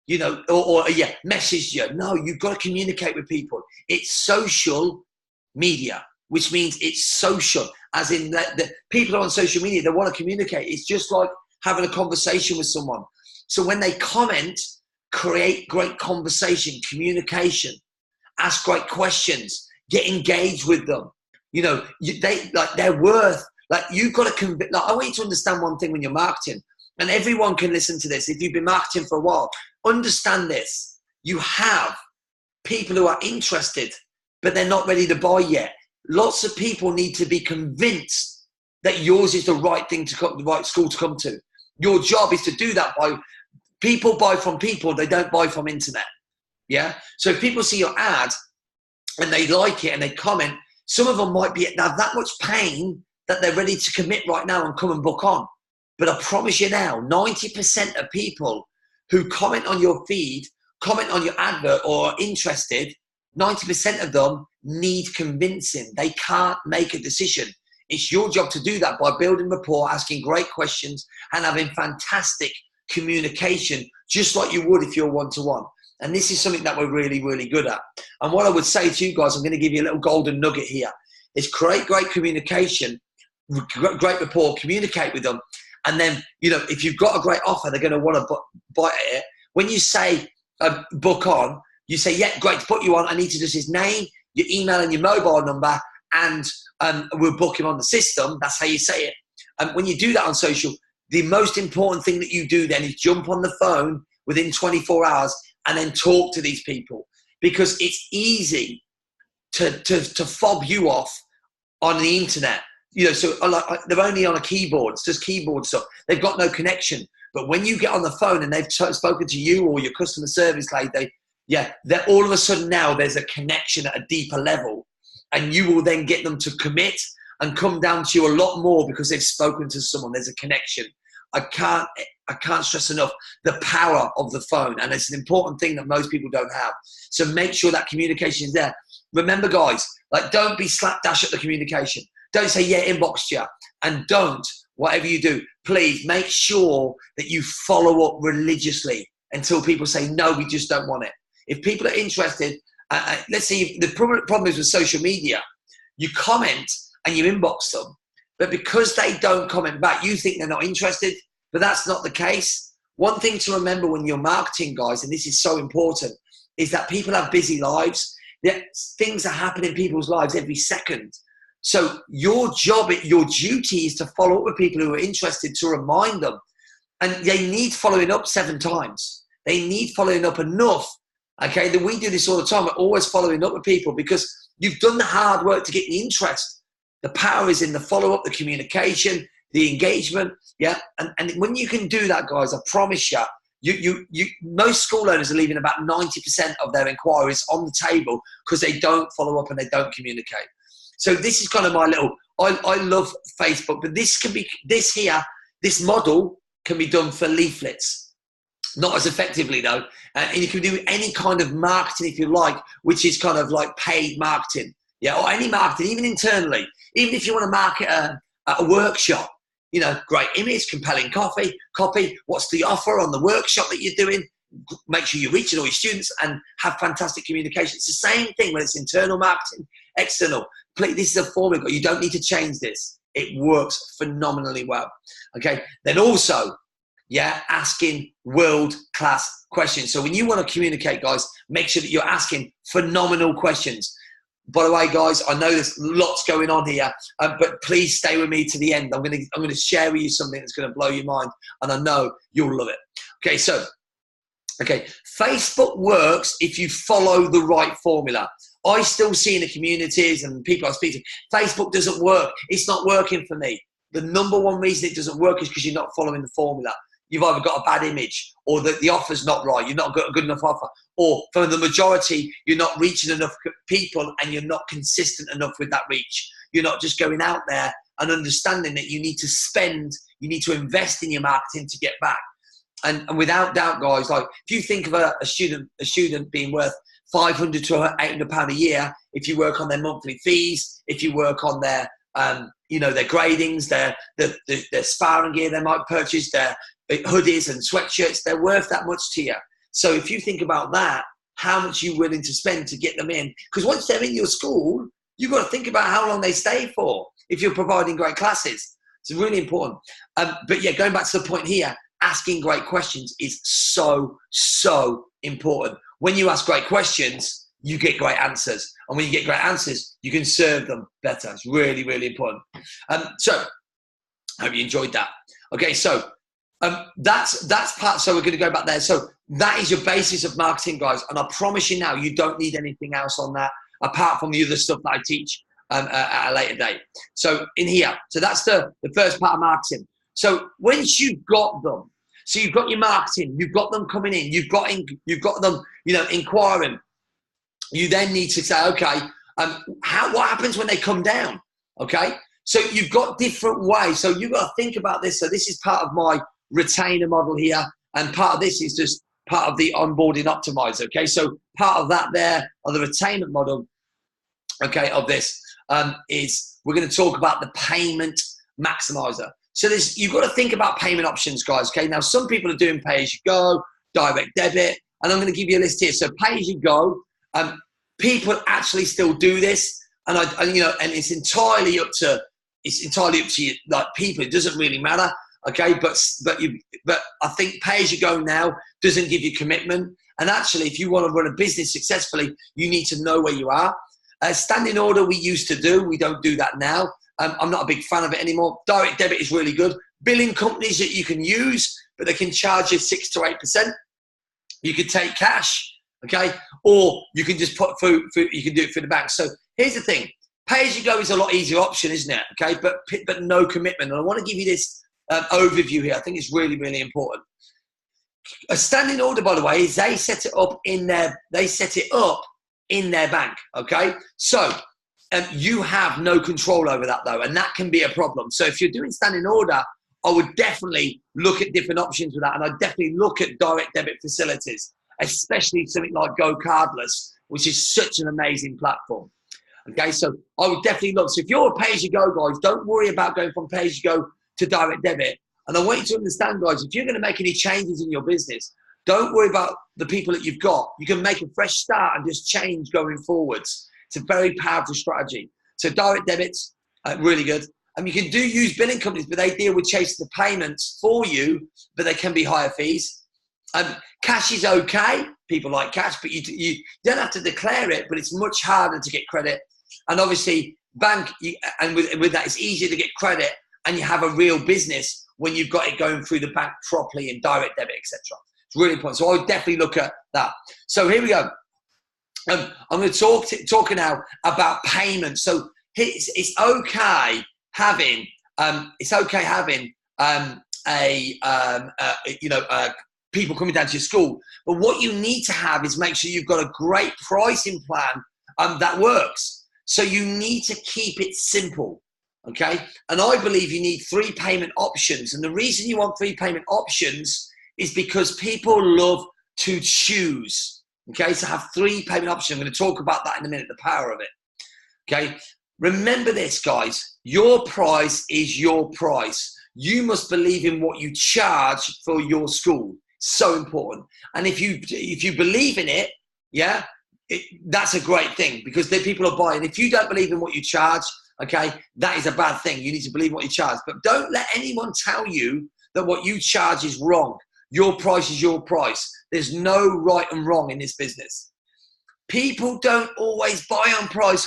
you know, or messaged you. No, you've got to communicate with people. It's social media, which means it's social, as in that the people are on social media, they want to communicate. It's just like having a conversation with someone. So when they comment, create great conversation, communication, ask great questions, get engaged with them. You know, they're worth, you've got to I want you to understand one thing when you're marketing, and everyone can listen to this. If you've been marketing for a while, understand this. You have people who are interested, but they're not ready to buy yet. Lots of people need to be convinced that yours is the right thing to come, the right school to come to. Your job is to do that by people buy from people, they don't buy from internet. Yeah. So if people see your ad and they like it and they comment, some of them might have that much pain that they're ready to commit right now and come and book on. But I promise you now, 90% of people who comment on your feed, comment on your advert or are interested, 90% of them need convincing. They can't make a decision. It's your job to do that by building rapport, asking great questions, and having fantastic communication, just like you would if you're one-to-one. And this is something that we're really, really good at. And what I would say to you guys, I'm going to give you a little golden nugget here, is create great communication, great rapport, communicate with them. And then, you know, if you've got a great offer, they're going to want to bite at it. When you say book on, you say, yeah, great to put you on. I need to just his name, your email and your mobile number, and we'll book him on the system. That's how you say it. And when you do that on social, the most important thing that you do then is jump on the phone within 24 hours and then talk to these people, because it's easy to fob you off on the internet. you know, so they're only on a keyboard. It's just keyboard stuff. They've got no connection. But when you get on the phone and they've spoken to you or your customer service lady, they're all of a sudden now there's a connection at a deeper level, and you will then get them to commit and come down to you a lot more because they've spoken to someone. There's a connection. I can't stress enough the power of the phone, and it's an important thing that most people don't have. So make sure that communication is there. Remember, guys, like, don't be slapdash at the communication. Don't say, yeah, inboxed you, and don't, whatever you do, please make sure that you follow up religiously until people say, no, we just don't want it. If people are interested, let's see, the problem is with social media, you comment and you inbox them, but because they don't comment back, you think they're not interested, but that's not the case. One thing to remember when you're marketing, guys, and this is so important, is that people have busy lives. Things are happening in people's lives every second. So your job, your duty is to follow up with people who are interested, to remind them. And they need following up 7 times. They need following up enough, okay, that we do this all the time. We're always following up with people because you've done the hard work to get the interest. The power is in the follow-up, the communication, the engagement, yeah? And when you can do that, guys, I promise you, most school owners are leaving about 90% of their inquiries on the table because they don't follow up and they don't communicate. So this is kind of my little, I love Facebook, but this model can be done for leaflets. Not as effectively though. And you can do any kind of marketing if you like, which is kind of like paid marketing. Yeah, or any marketing, even internally. Even if you want to market a workshop, you know, great image, compelling copy, what's the offer on the workshop that you're doing? Make sure you're reaching all your students and have fantastic communication. It's the same thing when it's internal marketing, external. This is a formula. You don't need to change this. It works phenomenally well. Okay. Then also, yeah, asking world-class questions. So when you want to communicate, guys, make sure that you're asking phenomenal questions. By the way, guys, I know there's lots going on here, but please stay with me to the end. I'm going to share with you something that's going to blow your mind, and I know you'll love it. Okay, so, Facebook works if you follow the right formula. I still see in the communities and people I speak to, Facebook doesn't work. It's not working for me. The number one reason it doesn't work is because you're not following the formula. You've either got a bad image, or the offer's not right. You've not got a good enough offer, or for the majority, you're not reaching enough people and you're not consistent enough with that reach. You're not just going out there and understanding that you need to spend, you need to invest in your marketing to get back. And without doubt, guys, like if you think of a student being worth £500 to £800 a year, if you work on their monthly fees, if you work on their, their gradings, their sparring gear they might purchase, their hoodies and sweatshirts, they're worth that much to you. So if you think about that, how much you're willing to spend to get them in, because once they're in your school, you've got to think about how long they stay for if you're providing great classes. It's really important. But yeah, going back to the point here, asking great questions is so, so important. When you ask great questions, you get great answers. And when you get great answers, you can serve them better. It's really, really important. So I hope you enjoyed that. Okay, so that's part. So we're going to go back there. So that is your basis of marketing, guys. And I promise you now, you don't need anything else on that apart from the other stuff that I teach at a later date. So in here, so that's the first part of marketing. So once you've got them, so you've got your marketing, you've got them coming in, you've got them, inquiring. You then need to say, okay, what happens when they come down? Okay, so you've got different ways. So you've got to think about this. So this is part of my retainer model here, and part of this is just part of the onboarding optimizer. Okay, so part of that there on the retainer model, okay, of this is we're going to talk about the payment maximizer. So you've got to think about payment options, guys. Okay, now some people are doing pay as you go, direct debit, and I'm going to give you a list here. So pay as you go, people actually still do this, and and it's entirely up to you, like people. It doesn't really matter. Okay, but I think pay as you go now doesn't give you commitment. And actually, if you want to run a business successfully, you need to know where you are. Standing order we used to do, we don't do that now. I'm not a big fan of it anymore. Direct debit is really good. Billing companies that you can use, but they can charge you 6 to 8%. You could take cash, okay, or you can just put through. You can do it through the bank. So here's the thing: Pay-as-you-go is a lot easier option, isn't it? Okay, but no commitment. And I want to give you this overview here. I think it's really, really important. A standing order, by the way, is they set it up in their bank. Okay, so you have no control over that though, and that can be a problem. So if you're doing standing order, I would definitely look at different options with that, and I'd definitely look at direct debit facilities, especially something like Go Cardless, which is such an amazing platform. Okay, so I would definitely look. So if you're a pay-as-you-go, guys, don't worry about going from pay-as-you-go to direct debit. And I want you to understand, guys, if you're going to make any changes in your business, don't worry about the people that you've got. You can make a fresh start and just change going forwards. It's a very powerful strategy. So direct debits, really good. You can use billing companies, but they deal with chasing the payments for you, but they can be higher fees. Cash is okay. People like cash, but you don't have to declare it, but it's much harder to get credit. And obviously, bank, and with that, it's easier to get credit, and you have a real business when you've got it going through the bank properly and direct debit, etc. It's really important. So I would definitely look at that. So here we go. I'm going to talk now about payments. So it's okay having people coming down to your school, but what you need to have is make sure you've got a great pricing plan that works. So you need to keep it simple, okay? And I believe you need 3 payment options. And the reason you want 3 payment options is because people love to choose, okay? So have 3 payment options. I'm going to talk about that in a minute, the power of it, okay? Remember this, guys. Your price is your price. You must believe in what you charge for your school. So important. And if you believe in it, yeah, that's a great thing, because the people are buying. If you don't believe in what you charge, okay, that is a bad thing. You need to believe what you charge. But don't let anyone tell you that what you charge is wrong. Your price is your price. There's no right and wrong in this business. People don't always buy on price,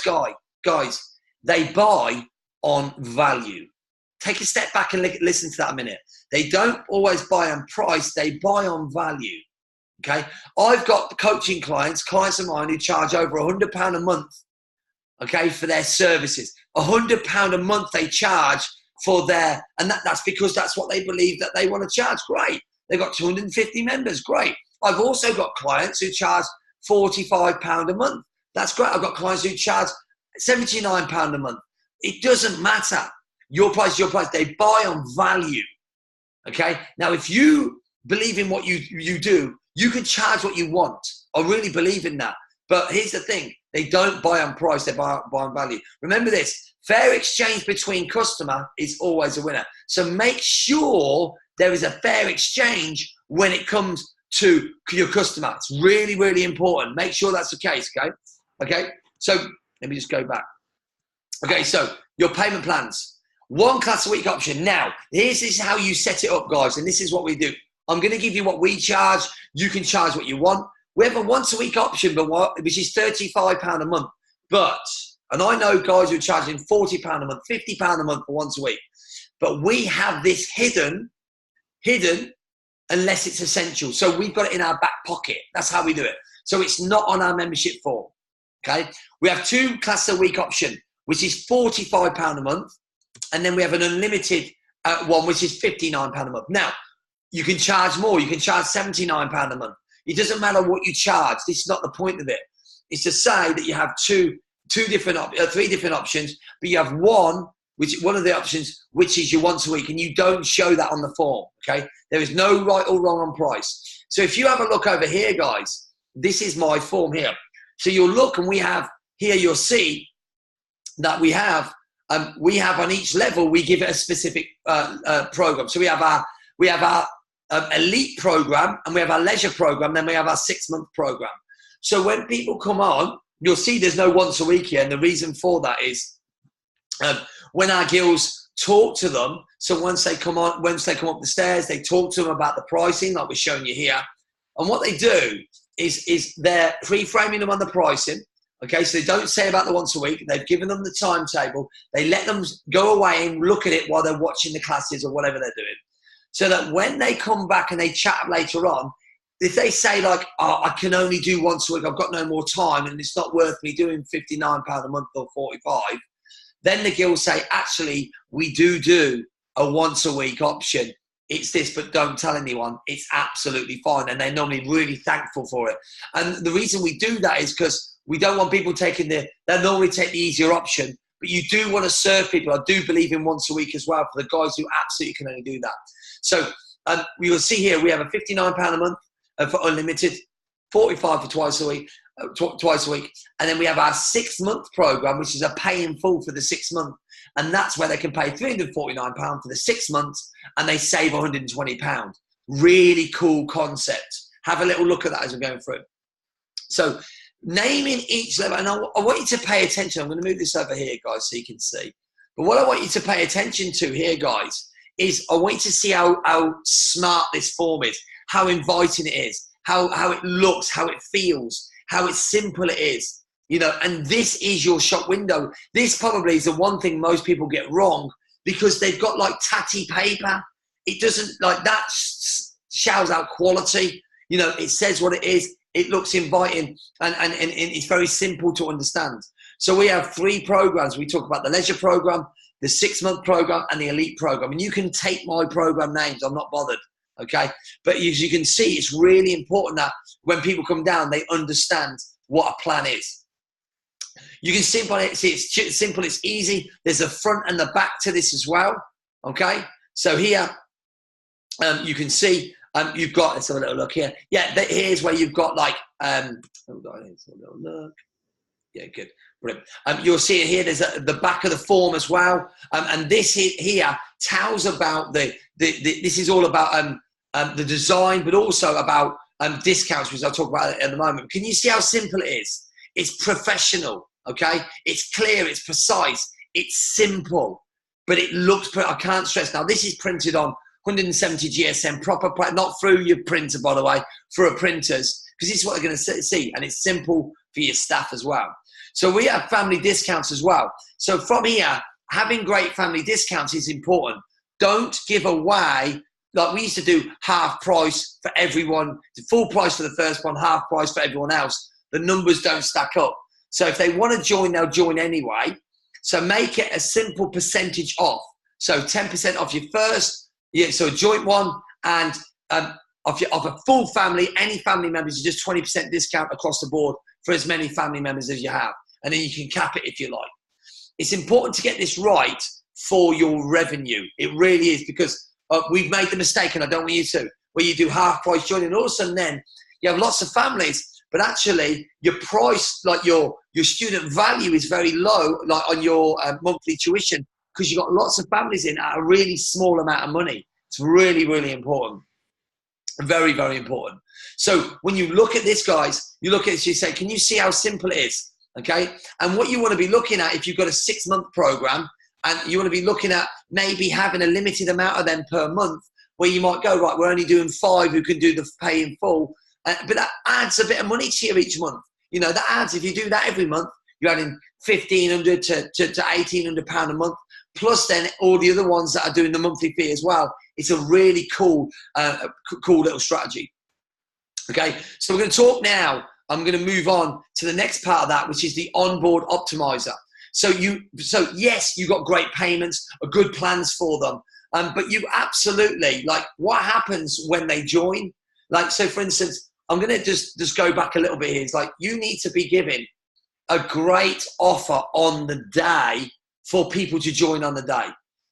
guys. They buy on value. Take a step back and listen to that a minute. They don't always buy on price. They buy on value. Okay, I've got coaching clients of mine who charge over £100 a month, okay, for their services. £100 a month they charge for their, and that's because that's what they believe that they want to charge. Great. They've got 250 members. Great. I've also got clients who charge £45 a month. That's great. I've got clients who charge £79 a month. It doesn't matter. Your price is your price. They buy on value. Okay. Now, if you believe in what you do, you can charge what you want. I really believe in that. But here's the thing. They don't buy on price. They buy on value. Remember this. Fair exchange between customer is always a winner. So make sure there is a fair exchange when it comes to your customer. It's really, really important. Make sure that's the case, okay? Okay. So let me just go back. Okay. So your payment plans. 1 class a week option. Now, this is how you set it up, guys. And this is what we do. I'm going to give you what we charge. You can charge what you want. We have a once a week option, which is £35 a month. And I know guys who are charging £40 a month, £50 a month for once a week. But we have this hidden unless it's essential. So we've got it in our back pocket. That's how we do it. So it's not on our membership form. Okay. We have 2 class a week option, which is £45 a month. And then we have an unlimited one, which is £59 a month. Now, you can charge more. You can charge £79 a month. It doesn't matter what you charge. This is not the point of it. It's to say that you have 3 different options, but you have one of the options, which is your once a week, and you don't show that on the form, okay? There is no right or wrong on price. So if you have a look over here, guys, this is my form here. So you'll look, and we have here, you'll see that we have on each level, we give it a specific program. So we have our elite program, and we have our leisure program, then we have our 6-month program. So when people come on, you'll see there's no once a week here, and the reason for that is when our girls talk to them. So once they come up the stairs, they talk to them about the pricing, like we're showing you here. And what they do is they're pre-framing them on the pricing. Okay, so they don't say about the once a week. They've given them the timetable. They let them go away and look at it while they're watching the classes or whatever they're doing. So that when they come back and they chat later on, if they say like, oh, I can only do once a week, I've got no more time, and it's not worth me doing £59 a month or 45, Then the guild say, actually, we do a once a week option. It's this, but don't tell anyone. It's absolutely fine. And they're normally really thankful for it. And the reason we do that is because we don't want people taking they'll normally take the easier option, but you do want to serve people. I do believe in once a week as well for the guys who absolutely can only do that. So we will see here, we have a £59 a month for unlimited, 45 for twice a week. And then we have our 6-month program, which is a pay in full for the 6 month. And that's where they can pay £349 for the 6 months and they save £120. Really cool concept. Have a little look at that as we're going through. So naming each level, and I want you to pay attention. I'm going to move this over here, guys, so you can see. But what I want you to pay attention to here, guys, is I want you to see how smart this form is, how inviting it is, how it looks, how it feels, how simple it is. You know, and this is your shop window. This probably is the one thing most people get wrong because they've got like tatty paper. It doesn't, like, that shouts out quality. You know, it says what it is. It looks inviting and it's very simple to understand. So we have 3 programs. We talk about the leisure program, the 6-month program and the elite program. And you can take my program names. I'm not bothered. Okay. But as you can see, it's really important that when people come down, they understand what a plan is. You can see it's simple, it's easy. There's a front and the back to this as well. Okay. So here you can see you've got, let's have a little look here. Yeah, here's where you've got like, hold on, let's have a little look. Yeah, good. Brilliant. You'll see it here. There's the back of the form as well. And this here tells about this is all about the design, but also about discounts, which I'll talk about at the moment. Can you see how simple it is? It's professional, okay? It's clear, it's precise, it's simple, but it looks, I can't stress. Now, this is printed on 170 GSM, proper, not through your printer, by the way, through a printers, because this is what they're going to see, and it's simple for your staff as well. So we have family discounts as well. So from here, having great family discounts is important. Don't give away, like we used to do half price for everyone, full price for the first one, half price for everyone else. The numbers don't stack up. So if they want to join, they'll join anyway. So make it a simple percentage off. So 10% off your first, yeah, so a joint one, and of a full family, any family members, is just 20% discount across the board for as many family members as you have. And then you can cap it if you like. It's important to get this right for your revenue. It really is, because we've made the mistake, and I don't want you to, where you do half price joining, and all of a sudden then you have lots of families, but actually your price, like your student value is very low, like on your monthly tuition, because you've got lots of families in at a really small amount of money. It's really, really important. Very, very important. So when you look at this, guys, you look at it, you say, can you see how simple it is? Okay. And what you want to be looking at, if you've got a 6-month program, and you want to be looking at maybe having a limited amount of them per month, where you might go, right, we're only doing 5 who can do the pay in full. But that adds a bit of money to you each month. You know, that adds, if you do that every month, you're adding £1,500 to £1,800 a month, plus then all the other ones that are doing the monthly fee as well. It's a really cool, cool little strategy. Okay, so we're going to talk now. I'm going to move on to the next part of that, which is the onboard optimizer. So yes, you got great payments, good plans for them, but you absolutely, like, what happens when they join? Like, so for instance, I'm going to just go back a little bit here. It's like, you need to be giving a great offer on the day for people to join on the day.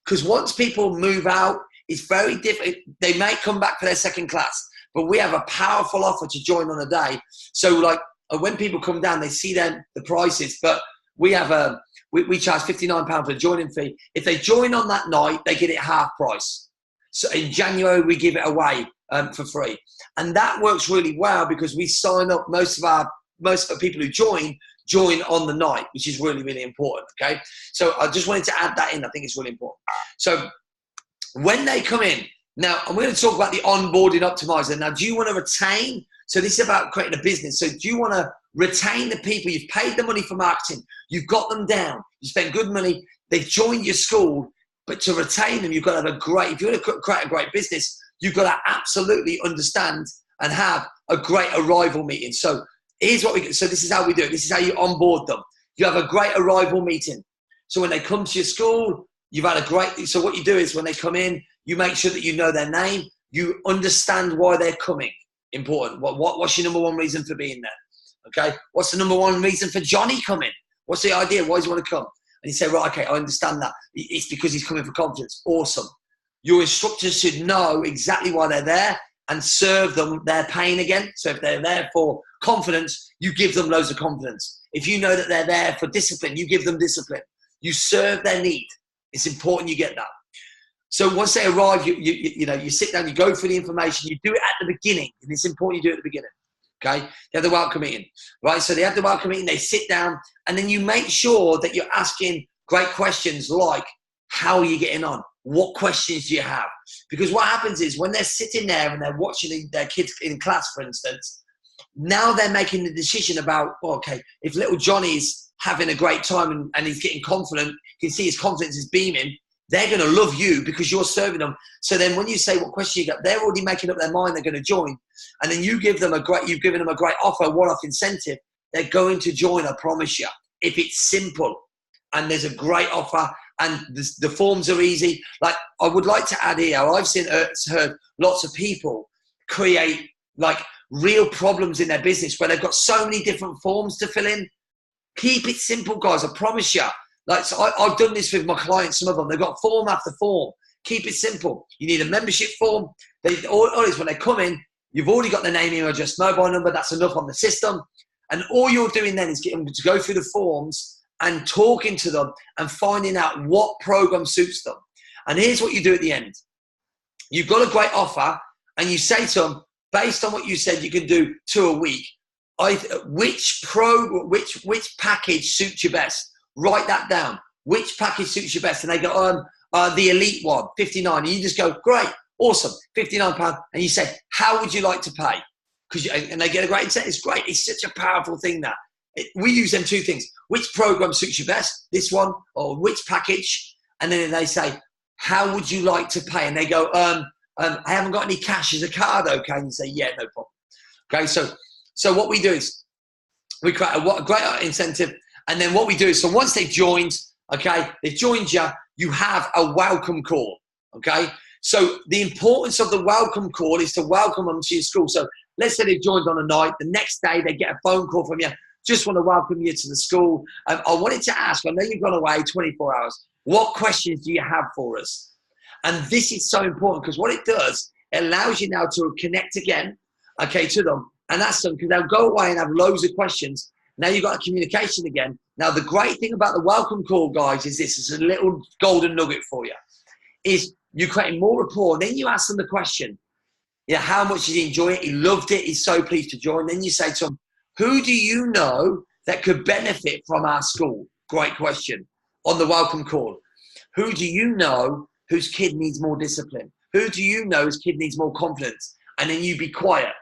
Because once people move out, it's very different. They may come back for their second class, but we have a powerful offer to join on a day. So like when people come down, they see then the prices, but we have we charge £59 for a joining fee. If they join on that night, they get it half price. So in January, we give it away for free. And that works really well because we sign up most of the people who join on the night, which is really, really important, okay? So I just wanted to add that in. I think it's really important. So when they come in, now I'm going to talk about the onboarding optimizer. Now, do you want to retain? So this is about creating a business. So do you want to retain the people? You've paid the money for marketing. You've got them down. You spent good money. They've joined your school. But to retain them, you've got to have a great, if you want to create a great business, you've got to absolutely understand and have a great arrival meeting. So here's what so this is how we do it. This is how you onboard them. You have a great arrival meeting. So when they come to your school, you've had a great, so what you do is when they come in, you make sure that you know their name, you understand why they're coming. Important. What's your number one reason for being there? Okay. What's the number one reason for Johnny coming? What's the idea? Why does he want to come? And you say, right, okay, I understand that. It's because he's coming for confidence. Awesome. Your instructors should know exactly why they're there and serve them their pain again. So if they're there for confidence, you give them loads of confidence. If you know that they're there for discipline, you give them discipline. You serve their need. It's important you get that. So once they arrive, you sit down, you go through the information, you do it at the beginning, and it's important you do it at the beginning. Okay, they have the welcome meeting, right? So they have the welcome meeting, they sit down, and then you make sure that you're asking great questions like, how are you getting on? What questions do you have? Because what happens is when they're sitting there and they're watching their kids in class, for instance, now they're making the decision about, well, okay, if little Johnny's having a great time and he's getting confident, you can see his confidence is beaming, they're going to love you because you're serving them. So then when you say what question you got, they're already making up their mind they're going to join. And then you've given them a great offer, one-off incentive. They're going to join, I promise you. If it's simple and there's a great offer and the forms are easy. Like I would like to add here, I've heard lots of people create like real problems in their business where they've got so many different forms to fill in. Keep it simple, guys, I promise you. Like, so I've done this with my clients, some of them. They've got form after form. Keep it simple. You need a membership form. All is when they come in, you've already got their name, email address, mobile number. That's enough on the system. And all you're doing then is getting them to go through the forms and talking to them and finding out what program suits them. And here's what you do at the end. You've got a great offer and you say to them, based on what you said, you can do 2 a week. Which package suits you best? Write that down. Which package suits you best? And they go, the elite one, 59. And you just go, great, awesome, £59. And you say, how would you like to pay? And they get a great incentive. It's great. It's such a powerful thing that we use them 2 things. Which program suits you best? This one or which package? And then they say, how would you like to pay? And they go, I haven't got any cash as a card, okay? And you say, yeah, no problem. Okay, so what we do is we create a great incentive. And then what we do is, so once they've joined, okay, they've joined you, you have a welcome call, okay? So the importance of the welcome call is to welcome them to your school. So let's say they've joined on a night, the next day they get a phone call from you, just want to welcome you to the school. I wanted to ask, I know you've gone away 24 hours, what questions do you have for us? And this is so important because what it does, it allows you now to connect again, okay, to them and ask them, because they'll go away and have loads of questions. Now you've got a communication again. Now the great thing about the welcome call, guys, is this is a little golden nugget for you, is you're creating more rapport. Then you ask them the question, yeah, how much did he enjoy it? He loved it. He's so pleased to join. Then you say to them, who do you know that could benefit from our school? Great question on the welcome call. Who do you know whose kid needs more discipline? Who do you know whose kid needs more confidence? And then you be quiet.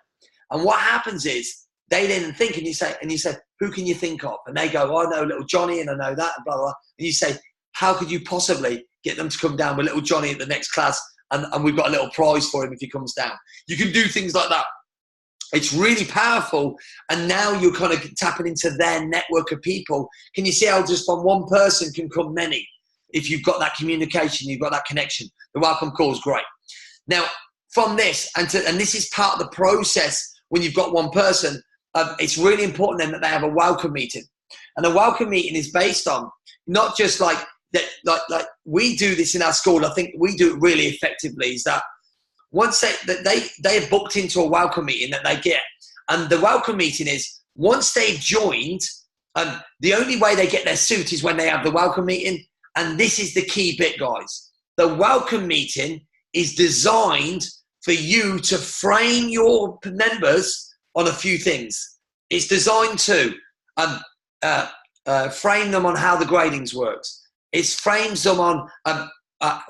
And what happens is they then think, and you say, who can you think of? And they go, I know little Johnny and I know that, and blah, blah, blah. And you say, how could you possibly get them to come down with little Johnny at the next class? And we've got a little prize for him if he comes down. You can do things like that. It's really powerful. And now you're kind of tapping into their network of people. Can you see how just from one person can come many? If you've got that communication, you've got that connection. The welcome call is great. Now, from this, and this is part of the process when you've got one person, it's really important then that they have a welcome meeting. And a welcome meeting is based on not just like that, like we do this in our school. I think we do it really effectively. Is that once they are booked into a welcome meeting that they get, and the welcome meeting is once they've joined, the only way they get their suit is when they have the welcome meeting. And this is the key bit, guys. The welcome meeting is designed for you to frame your members on a few things. It's designed to frame them on how the gradings works. It frames them on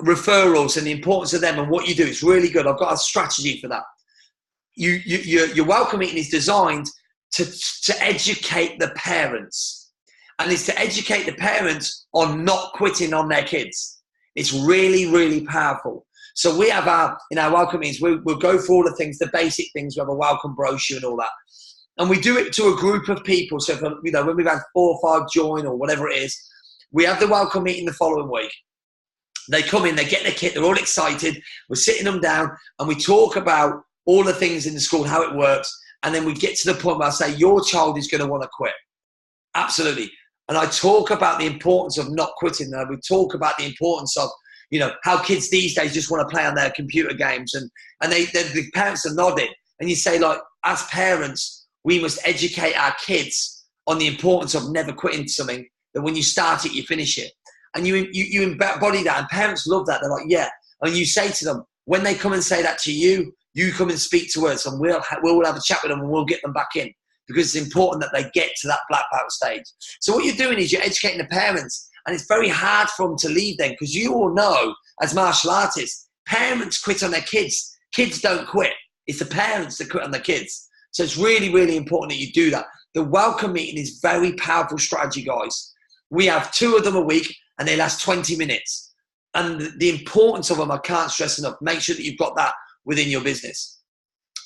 referrals and the importance of them and what you do. It's really good. I've got a strategy for that. Your welcome meeting is designed to educate the parents. And it's to educate the parents on not quitting on their kids. It's really, really powerful. So we have in our welcome meetings, we'll go through all the things, the basic things. We have a welcome brochure and all that. And we do it to a group of people. So, when we've had 4 or 5 join or whatever it is, we have the welcome meeting the following week. They come in, they get their kit, they're all excited. We're sitting them down and we talk about all the things in the school, how it works. And then we get to the point where I say, your child is going to want to quit. Absolutely. And I talk about the importance of not quitting. And we talk about the importance of, you know, how kids these days just want to play on their computer games. And the parents are nodding. And you say, like, as parents, we must educate our kids on the importance of never quitting something, that when you start it, you finish it. And you embody that. And parents love that. They're like, yeah. And you say to them, when they come and say that to you, you come and speak to us and we'll have a chat with them and we'll get them back in, because it's important that they get to that black belt stage. So what you're doing is you're educating the parents, and it's very hard for them to leave then, because you all know as martial artists, parents quit on their kids. Kids don't quit. It's the parents that quit on their kids. So it's really, really important that you do that. The welcome meeting is very powerful strategy, guys. We have 2 of them a week and they last 20 minutes. And the importance of them, I can't stress enough. Make sure that you've got that within your business.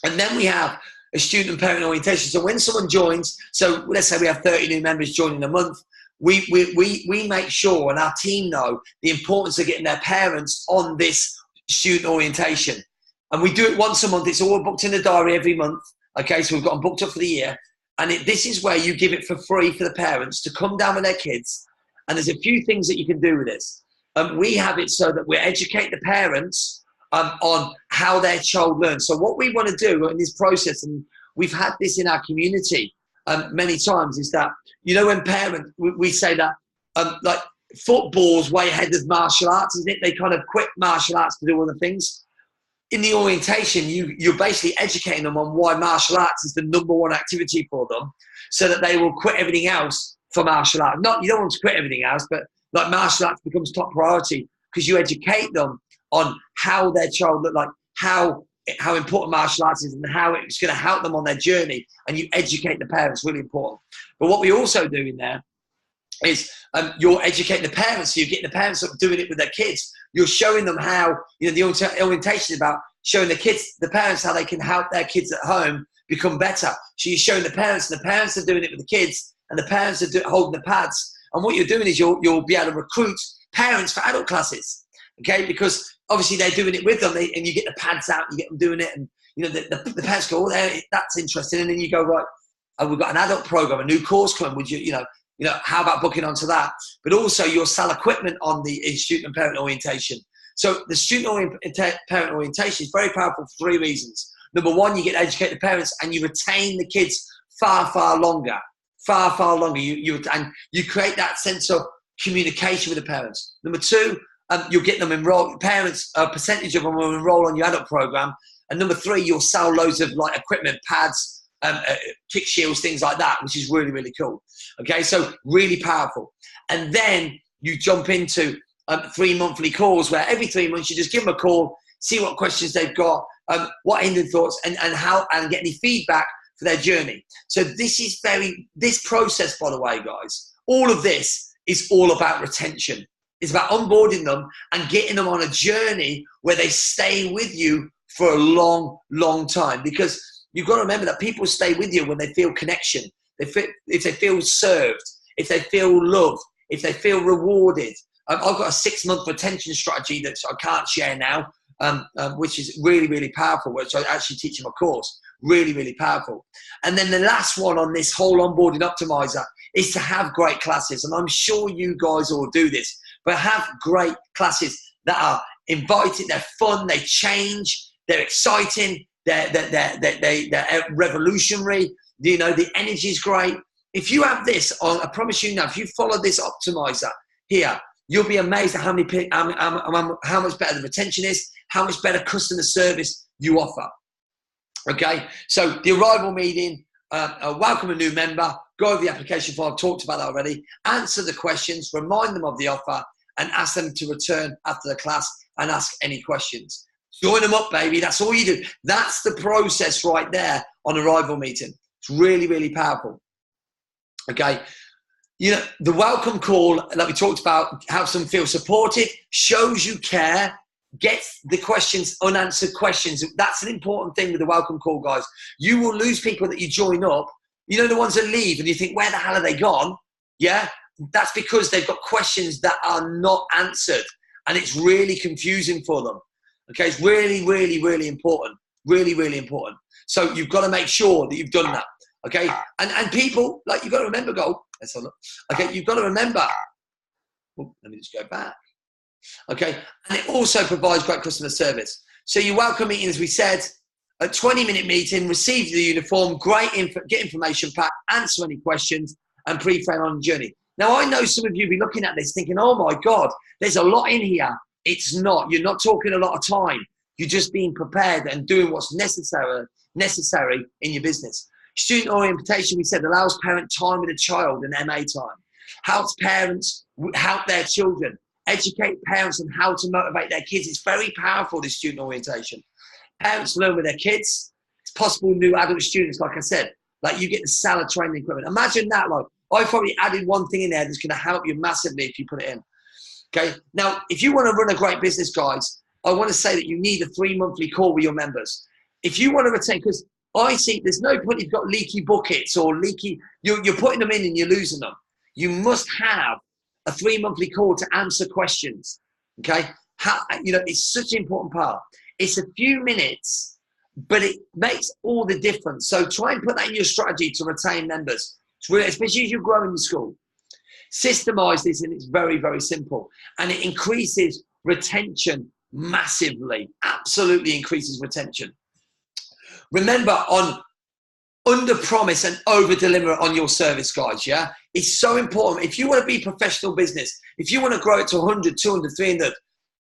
And then we have a student and parent orientation. So when someone joins, so let's say we have 30 new members joining a month, we make sure, and our team know, the importance of getting their parents on this student orientation. And we do it once a month. It's all booked in the diary every month. Okay, so we've got them booked up for the year. And this is where you give it for free for the parents to come down with their kids. And there's a few things that you can do with this. We have it so that we educate the parents on how their child learns. So what we want to do in this process, and we've had this in our community many times, is that, you know, when parents, we say that like football's way ahead of martial arts, isn't it? They kind of quit martial arts to do other things. In the orientation, you're basically educating them on why martial arts is the #1 activity for them, so that they will quit everything else for martial arts. Not, you don't want to quit everything else, but like martial arts becomes top priority, because you educate them on how their child look like, how important martial arts is, and how it's going to help them on their journey. And you educate the parents, really important. But what we also do in there is you're educating the parents. So you're getting the parents up doing it with their kids. You're showing them how, you know, the orientation is about showing the parents how they can help their kids at home become better. So you're showing the parents, and the parents are doing it with the kids, and the parents are holding the pads. And what you're doing is you'll be able to recruit parents for adult classes, okay? Because obviously they're doing it with them, and you get the pads out, you get them doing it, and you know the parents go, oh, that's interesting, and then you go, right, oh, we've got an adult program, a new course coming. Would you know, how about booking onto that? But also you'll sell equipment on the student and parent orientation. So the student parent orientation is very powerful for 3 reasons. Number 1, you get to educate the parents, and you retain the kids far, far longer. Far, far longer. And you create that sense of communication with the parents. Number 2, you'll get them enrolled. Parents, a percentage of them will enroll on your adult program. And number 3, you'll sell loads of like equipment, pads, kick shields, things like that, which is really, really cool. Okay, so really powerful. And then you jump into 3 monthly calls, where every 3 months you just give them a call, see what questions they've got, what hidden thoughts, and get any feedback for their journey. So this process, by the way, guys, all of this is all about retention. It's about onboarding them and getting them on a journey where they stay with you for a long, long time. Because you've got to remember that people stay with you when they feel connection. If they feel served, if they feel loved, if they feel rewarded. I've got a 6-month retention strategy that I can't share now, which is really, really powerful, which I actually teach in my course. Really, really powerful. And then the last one on this whole onboarding optimizer is to have great classes. And I'm sure you guys all do this, but have great classes that are inviting, they're fun, they change, they're exciting, they're revolutionary. You know, the energy is great. If you have this, I promise you now, if you follow this optimizer here, you'll be amazed at how much better the retention is, how much better customer service you offer. Okay, so the arrival meeting, welcome a new member, go over the application form, I've talked about that already, answer the questions, remind them of the offer, and ask them to return after the class and ask any questions. Join them up, baby, that's all you do. That's the process right there on arrival meeting. It's really, really powerful. Okay, you know, the welcome call that we talked about helps them feel supported, shows you care, gets the questions, unanswered questions. That's an important thing with the welcome call, guys. You will lose people that you join up. You know, the ones that leave and you think, where the hell are they gone? Yeah. That's because they've got questions that are not answered, and it's really confusing for them. Okay, it's really, really, really important. Really, really important. So you've got to make sure that you've done that. Okay, and people, like, you've got to remember, let's have a look. Okay, you've got to remember. Oh, let me just go back. Okay, and it also provides great customer service. So your welcome meeting, as we said, a 20-minute meeting, receive the uniform, get information pack, answer any questions, and pre-frame on the journey. Now, I know some of you will be looking at this thinking, oh my God, there's a lot in here. It's not. You're not talking a lot of time. You're just being prepared and doing what's necessary in your business. Student orientation, we said, allows parent time with a child and MA time. Helps parents help their children. Educate parents on how to motivate their kids. It's very powerful, this student orientation. Parents learn with their kids. It's possible new adult students, like I said, like you get the salad training equipment. Imagine that. Like, I probably added one thing in there that's going to help you massively if you put it in. Okay. Now, if you want to run a great business, guys, I want to say that you need a 3 monthly call with your members. If you want to retain, because I see there's no point if you've got leaky buckets or leaky, you're putting them in and you're losing them. You must have a 3 monthly call to answer questions. Okay. It's such an important part. It's a few minutes, but it makes all the difference. So try and put that in your strategy to retain members. It's really, especially as you grow in the school. Systemize this, and it's very, very simple. And it increases retention massively. Absolutely increases retention. Remember, on under promise and over deliver on your service, guys. Yeah, it's so important. If you want to be professional business, if you want to grow it to 100, 200, 300,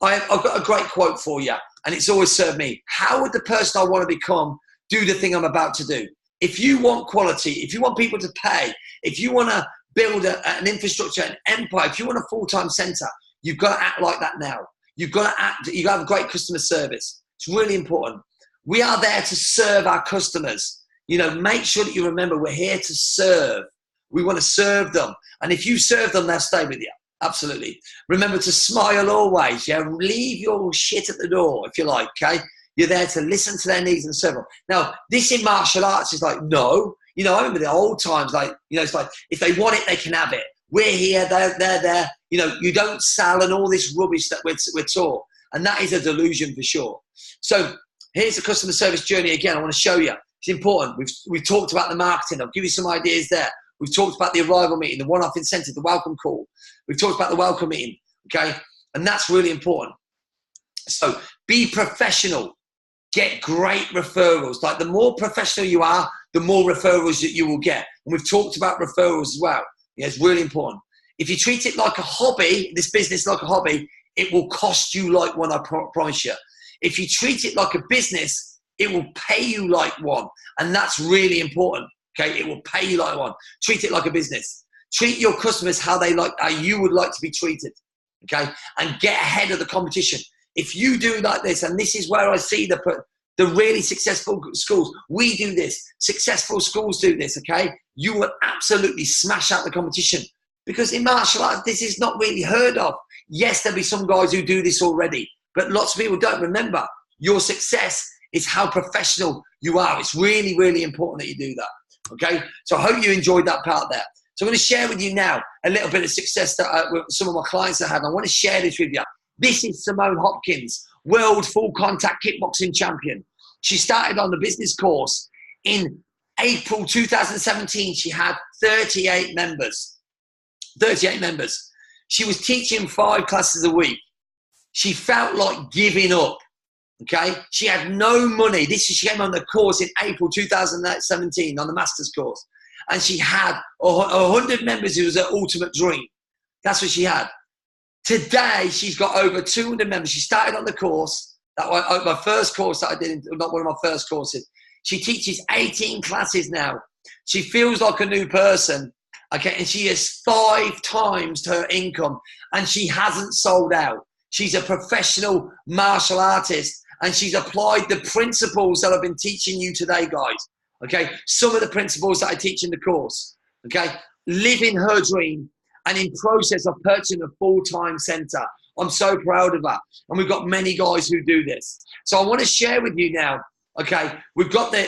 I've got a great quote for you, and it's always served me. How would the person I want to become do the thing I'm about to do? If you want quality, if you want people to pay, if you want to build an infrastructure, an empire, if you want a full-time center, you've got to act like that now. You've got to act, you got to have great customer service. It's really important. We are there to serve our customers. Make sure that you remember we're here to serve. We want to serve them. And if you serve them, they'll stay with you. Absolutely. Remember to smile always. Yeah. Leave your shit at the door, if you like. Okay. You're there to listen to their needs and serve them. Now, this in martial arts is like, no. I remember the old times, it's like, if they want it, they can have it. We're here, they're there. You don't sell and all this rubbish that we're taught. And that is a delusion for sure. So here's the customer service journey again. I want to show you. It's important. We've talked about the marketing. I'll give you some ideas there. We've talked about the arrival meeting, the one-off incentive, the welcome call. We've talked about the welcome meeting, okay? And that's really important. So be professional. Get great referrals. Like, the more professional you are, the more referrals that you will get. And we've talked about referrals as well. Yeah, it's really important. If you treat it like a hobby, this business like a hobby, it will cost you like one, I promise you. If you treat it like a business, it will pay you like one. And that's really important. Okay, it will pay you like one. Treat it like a business. Treat your customers how you would like to be treated. Okay, and get ahead of the competition. If you do like this, and this is where I see the really successful schools, we do this. Successful schools do this. Okay, you will absolutely smash out the competition, because in martial arts, this is not really heard of. Yes, there'll be some guys who do this already, but lots of people don't. Remember, your success is how professional you are. It's really, really important that you do that. Okay, so I hope you enjoyed that part there. So I'm going to share with you now a little bit of success that with some of my clients have had. I want to share this with you. This is Simone Hopkins, world full contact kickboxing champion. She started on the business course in April 2017. She had 38 members. 38 members. She was teaching 5 classes a week. She felt like giving up. Okay, she had no money. She came on the course in April 2017 on the master's course, and she had 100 members. It was her ultimate dream. That's what she had. Today, she's got over 200 members. She started on the course, my first course that I did, not one of my first courses. She teaches 18 classes now. She feels like a new person. Okay, and she has 5 times her income, and she hasn't sold out. She's a professional martial artist, and she's applied the principles that I've been teaching you today, guys. Okay, some of the principles that I teach in the course. Okay, living her dream and in process of purchasing a full-time center. I'm so proud of her. And we've got many guys who do this. So I want to share with you now, okay,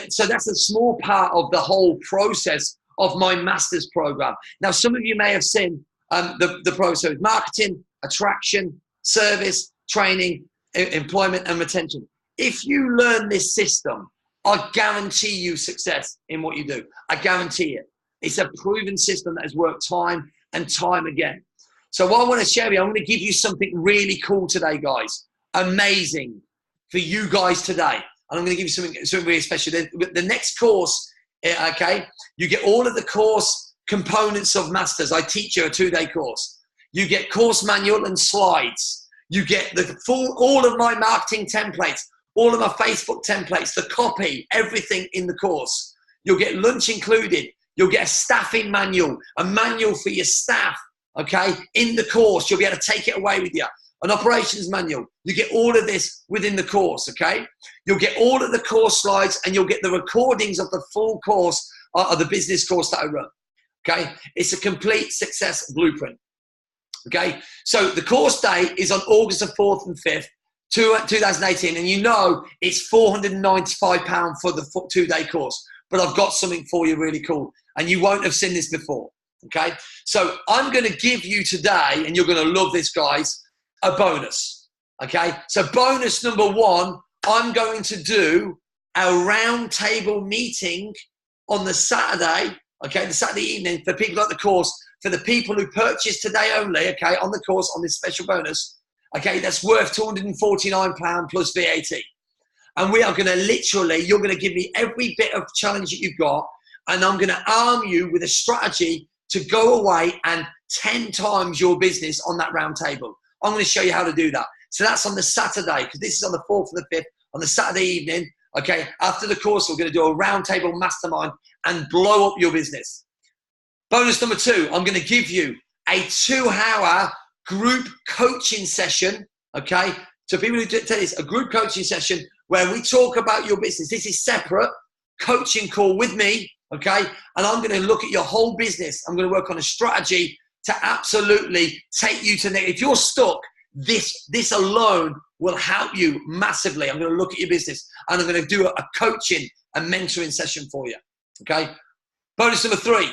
so that's a small part of the whole process of my master's program. Now, some of you may have seen, the process is marketing, attraction, service, training, employment, and retention. If you learn this system, I guarantee you success in what you do. I guarantee it. It's a proven system that has worked time and time again. So what I want to share with you, I'm going to give you something really cool today, guys. Amazing for you guys today. And I'm going to give you something really special. The next course, okay, you get all of the course components of Masters. I teach you a 2-day course. You get course manual and slides. You get all of my marketing templates, all of my Facebook templates, the copy, everything in the course. You'll get lunch included. You'll get a staffing manual, a manual for your staff, okay, in the course. You'll be able to take it away with you. An operations manual. You get all of this within the course, okay? You'll get all of the course slides, and you'll get the recordings of the full course, of the business course that I run, okay? It's a complete success blueprint, okay? So the course day is on August the 4th and 5th, 2018, and you know it's £495 for the 2-day course, but I've got something for you really cool, and you won't have seen this before, okay? So I'm going to give you today, and you're going to love this, guys, a bonus, okay? So bonus number 1, I'm going to do a round table meeting on the Saturday, okay, the Saturday evening for people like the course, for the people who purchase today only, okay, on the course, on this special bonus, okay, that's worth £249 plus VAT. And we are going to literally, you're going to give me every bit of challenge that you've got, and I'm going to arm you with a strategy to go away and 10 times your business on that round table. I'm going to show you how to do that. So that's on the Saturday, because this is on the 4th and the 5th, on the Saturday evening, okay? After the course, we're going to do a roundtable mastermind and blow up your business. Bonus number 2, I'm going to give you a 2-hour group coaching session, okay? So people who tell this, a group coaching session where we talk about your business. This is separate, coaching call with me, okay? And I'm going to look at your whole business. I'm going to work on a strategy to absolutely take you to the next. If you're stuck, this alone will help you massively. I'm going to look at your business, and I'm going to do a coaching and mentoring session for you, okay? Bonus number 3,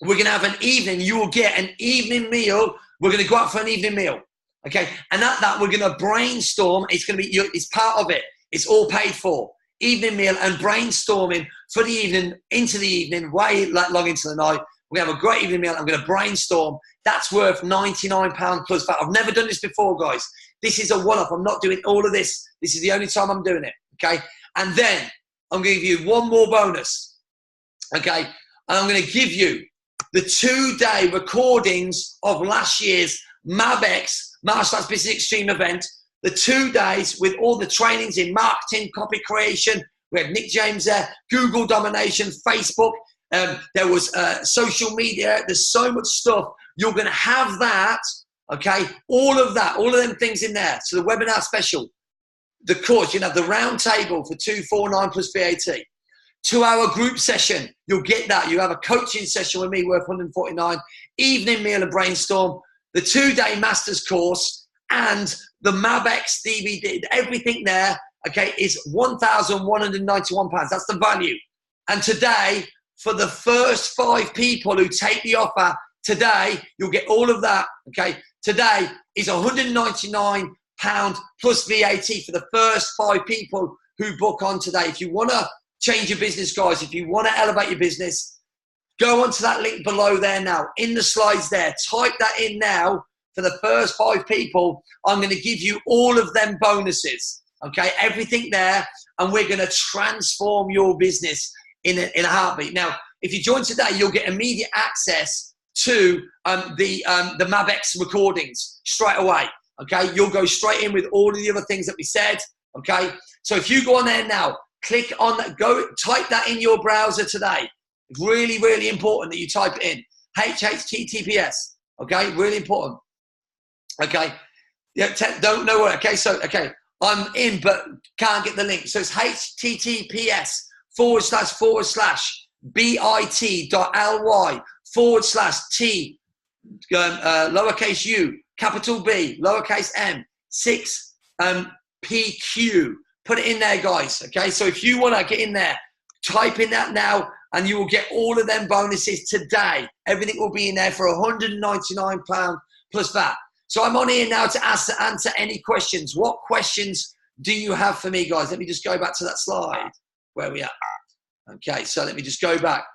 we're going to have an evening. You will get an evening meal. We're going to go out for an evening meal, okay? And at that, we're going to brainstorm. It's going to be, it's part of it. It's all paid for. Evening meal and brainstorming for the evening, into the evening, way long into the night. We're going to have a great evening meal. I'm going to brainstorm. That's worth £99 plus VAT. I've never done this before, guys. This is a one-off. I'm not doing all of this. This is the only time I'm doing it, okay? And then I'm going to give you one more bonus, okay? And I'm going to give you the 2-day recordings of last year's MABX, Martial Arts Business Extreme event, the 2 days with all the trainings in marketing, copy creation. We had Nick James there, Google domination, Facebook. There was social media. There's so much stuff. You're going to have that, okay? All of that, all of them things in there. So the webinar special, the course, you have the round table for $249 plus VAT. 2-hour group session, you'll get that. You have a coaching session with me worth $149. Evening meal and brainstorm. The 2-day masters course and the MABX DVD, everything there, okay, is £1,191. That's the value. And today, for the first 5 people who take the offer today, you'll get all of that, okay? Today is £199 plus VAT for the first 5 people who book on today. If you want to change your business, guys, if you want to elevate your business, go onto that link below there now, in the slides there. Type that in now for the first 5 people. I'm going to give you all of them bonuses, okay? Everything there, and we're going to transform your business in a heartbeat. Now, if you join today, you'll get immediate access to the MABX recordings straight away, okay? You'll go straight in with all of the other things that we said, okay? So if you go on there now, click on that, go type that in your browser today. It's really, really important that you type it in. HTTPS, okay? Really important, okay? Yeah, don't know what, okay? So, okay, I'm in but can't get the link. So it's https://bit.ly/t lowercase u, capital B, lowercase m, 6 PQ. Put it in there, guys, okay? So if you want to get in there, type in that now, and you will get all of them bonuses today. Everything will be in there for £199 plus that. So I'm on here now to answer any questions. What questions do you have for me, guys? Let me just go back to that slide where we are. Okay, so let me just go back.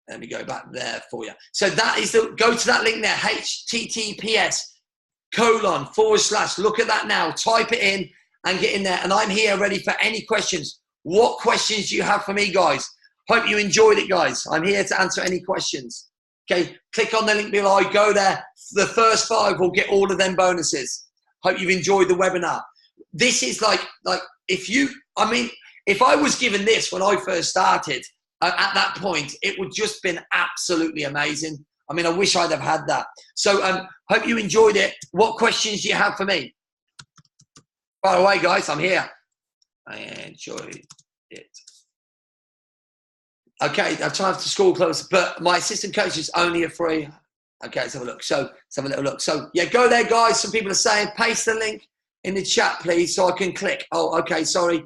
Let me go back there for you. So that is go to that link there, https:// look at that now, type it in and get in there. And I'm here ready for any questions. What questions do you have for me, guys? Hope you enjoyed it, guys. I'm here to answer any questions. Okay, click on the link below, go there. The first 5 will get all of them bonuses. Hope you've enjoyed the webinar. This is like if I was given this when I first started, at that point, it would just been absolutely amazing. I mean, I wish I'd have had that. So hope you enjoyed it. What questions do you have for me? By the way, guys, I'm here. I enjoyed it. Okay, I've time to school close, but my assistant coach is only a free. Okay, let's have a look. So let's have a little look. So yeah, go there, guys. Some people are saying paste the link in the chat, please, so I can click. Oh, okay, sorry.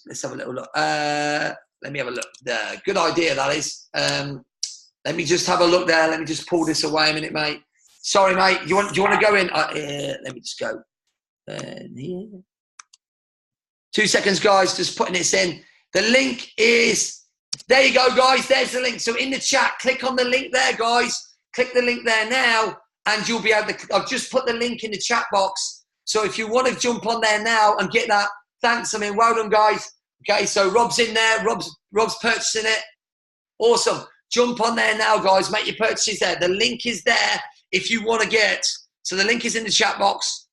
Let's have a little look. Let me have a look there. Good idea, that is. Let me just have a look there. Let me just pull this away a minute, mate. Sorry, mate. Do you want to go in? Let me just go. Here. 2 seconds, guys. Just putting this in. The link is there. You go, guys. There's the link. So in the chat, click on the link there, guys. Click the link there now, and you'll be able to. I've just put the link in the chat box. So if you want to jump on there now and get that. Thanks, I mean, well done, guys. Okay, so Rob's in there. Rob's purchasing it. Awesome. Jump on there now, guys. Make your purchases there. The link is there if you want to get. So the link is in the chat box.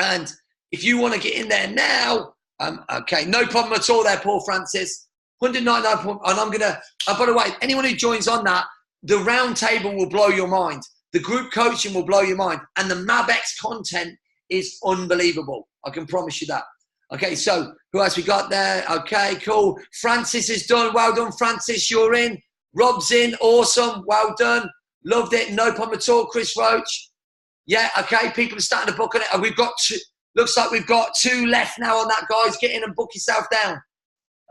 And if you want to get in there now, okay, no problem at all there, Paul Francis. 199. And I'm going to, by the way, anyone who joins on that, the round table will blow your mind. The group coaching will blow your mind. And the MABX content is unbelievable. I can promise you that. Okay, so who else we got there? Okay, cool. Francis is done. Well done, Francis. You're in. Rob's in. Awesome. Well done. Loved it. No problem at all, Chris Roach. Yeah, okay. People are starting to book on it. And we've got two. Looks like we've got 2 left now on that, guys. Get in and book yourself down.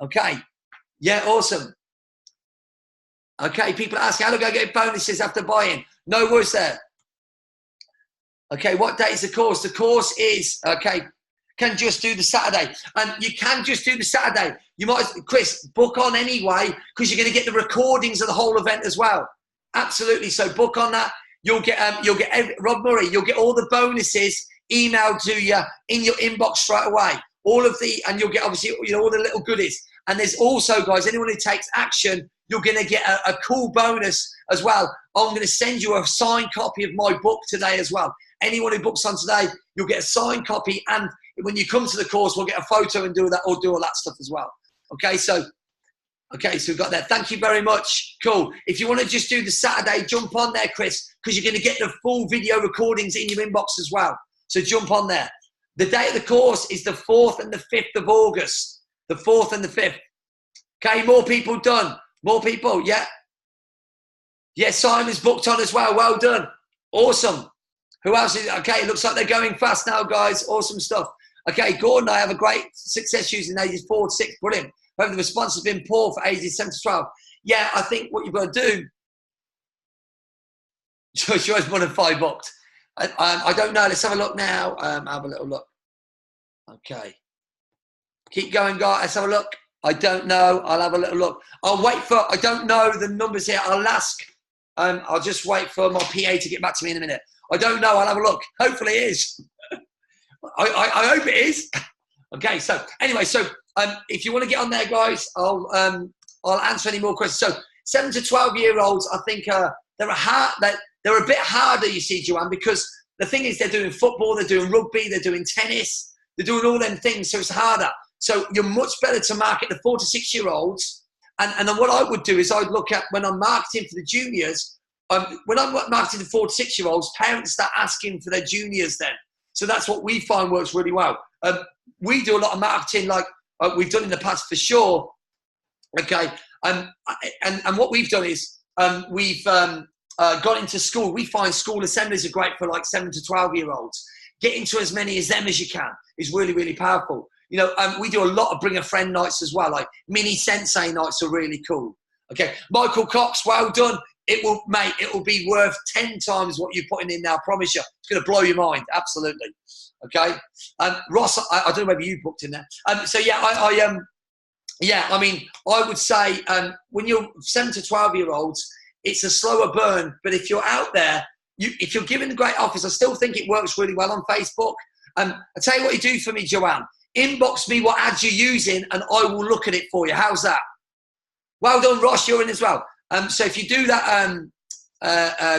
Okay. Yeah, awesome. Okay, people ask, how do I get bonuses after buying? No worries there. Okay, what date is the course? The course is, okay, can just do the Saturday. And you can just do the Saturday. You might, Chris, book on anyway, because you're going to get the recordings of the whole event as well. Absolutely. So book on that. You'll get Rob Murray, you'll get all the bonuses emailed to you in your inbox straight away. All of the, and you'll get obviously, all the little goodies. And there's also, guys, anyone who takes action, you're going to get a cool bonus as well. I'm going to send you a signed copy of my book today as well. Anyone who books on today, you'll get a signed copy. And when you come to the course, we'll get a photo and do that, or do all that stuff as well. Okay, so we've got that. Thank you very much. Cool. If you want to just do the Saturday, jump on there, Chris, because you're going to get the full video recordings in your inbox as well. So jump on there. The date of the course is the 4th and the 5th of August. The 4th and the 5th. Okay, more people done. More people, yeah. Yeah, Simon's booked on as well. Well done. Awesome. Who else is, okay, it looks like they're going fast now, guys. Awesome stuff. Okay, Gordon, I have a great success using ages 4 to 6. Brilliant. However, the response has been poor for ages 7 to 12. Yeah, I think what you've got to do, Joyce more than 5 booked. I don't know. Let's have a look now. Have a little look. Okay. Keep going, guys. Let's have a look. I don't know. I'll have a little look. I'll wait for, I don't know the numbers here. I'll ask. I'll just wait for my PA to get back to me in a minute. I don't know. I'll have a look. Hopefully it is. I hope it is. Okay. So anyway, so if you want to get on there, guys, I'll answer any more questions. So 7 to 12-year-olds, I think they're a bit harder, you see, Joanne, because the thing is they're doing football, they're doing rugby, they're doing tennis, they're doing all them things, so it's harder. So you're much better to market the 4 to 6-year-olds. And then what I would do is I'd look at, when I'm marketing for the juniors, when I'm marketing the 4 to 6-year-olds, parents start asking for their juniors then. So that's what we find works really well. We do a lot of marketing like we've done in the past for sure. Okay. And what we've done is we've got into school. We find school assemblies are great for like 7 to 12-year-olds. Get into as many of them as you can is really, really powerful. You know, we do a lot of bring a friend nights as well. Like mini sensei nights are really cool. Okay, Michael Cox, well done. It will, mate, it will be worth 10 times what you're putting in now, I promise you. It's going to blow your mind, absolutely. Okay, Ross, I don't know whether you booked in there. So yeah, yeah, I mean, I would say when you're 7 to 12-year-olds, it's a slower burn. But if you're out there, if you're giving a great offers, I still think it works really well on Facebook. I'll tell you what you do for me, Joanne. Inbox me what ads you're using, and I will look at it for you. How's that? Well done, Ross. You're in as well. So if you do that,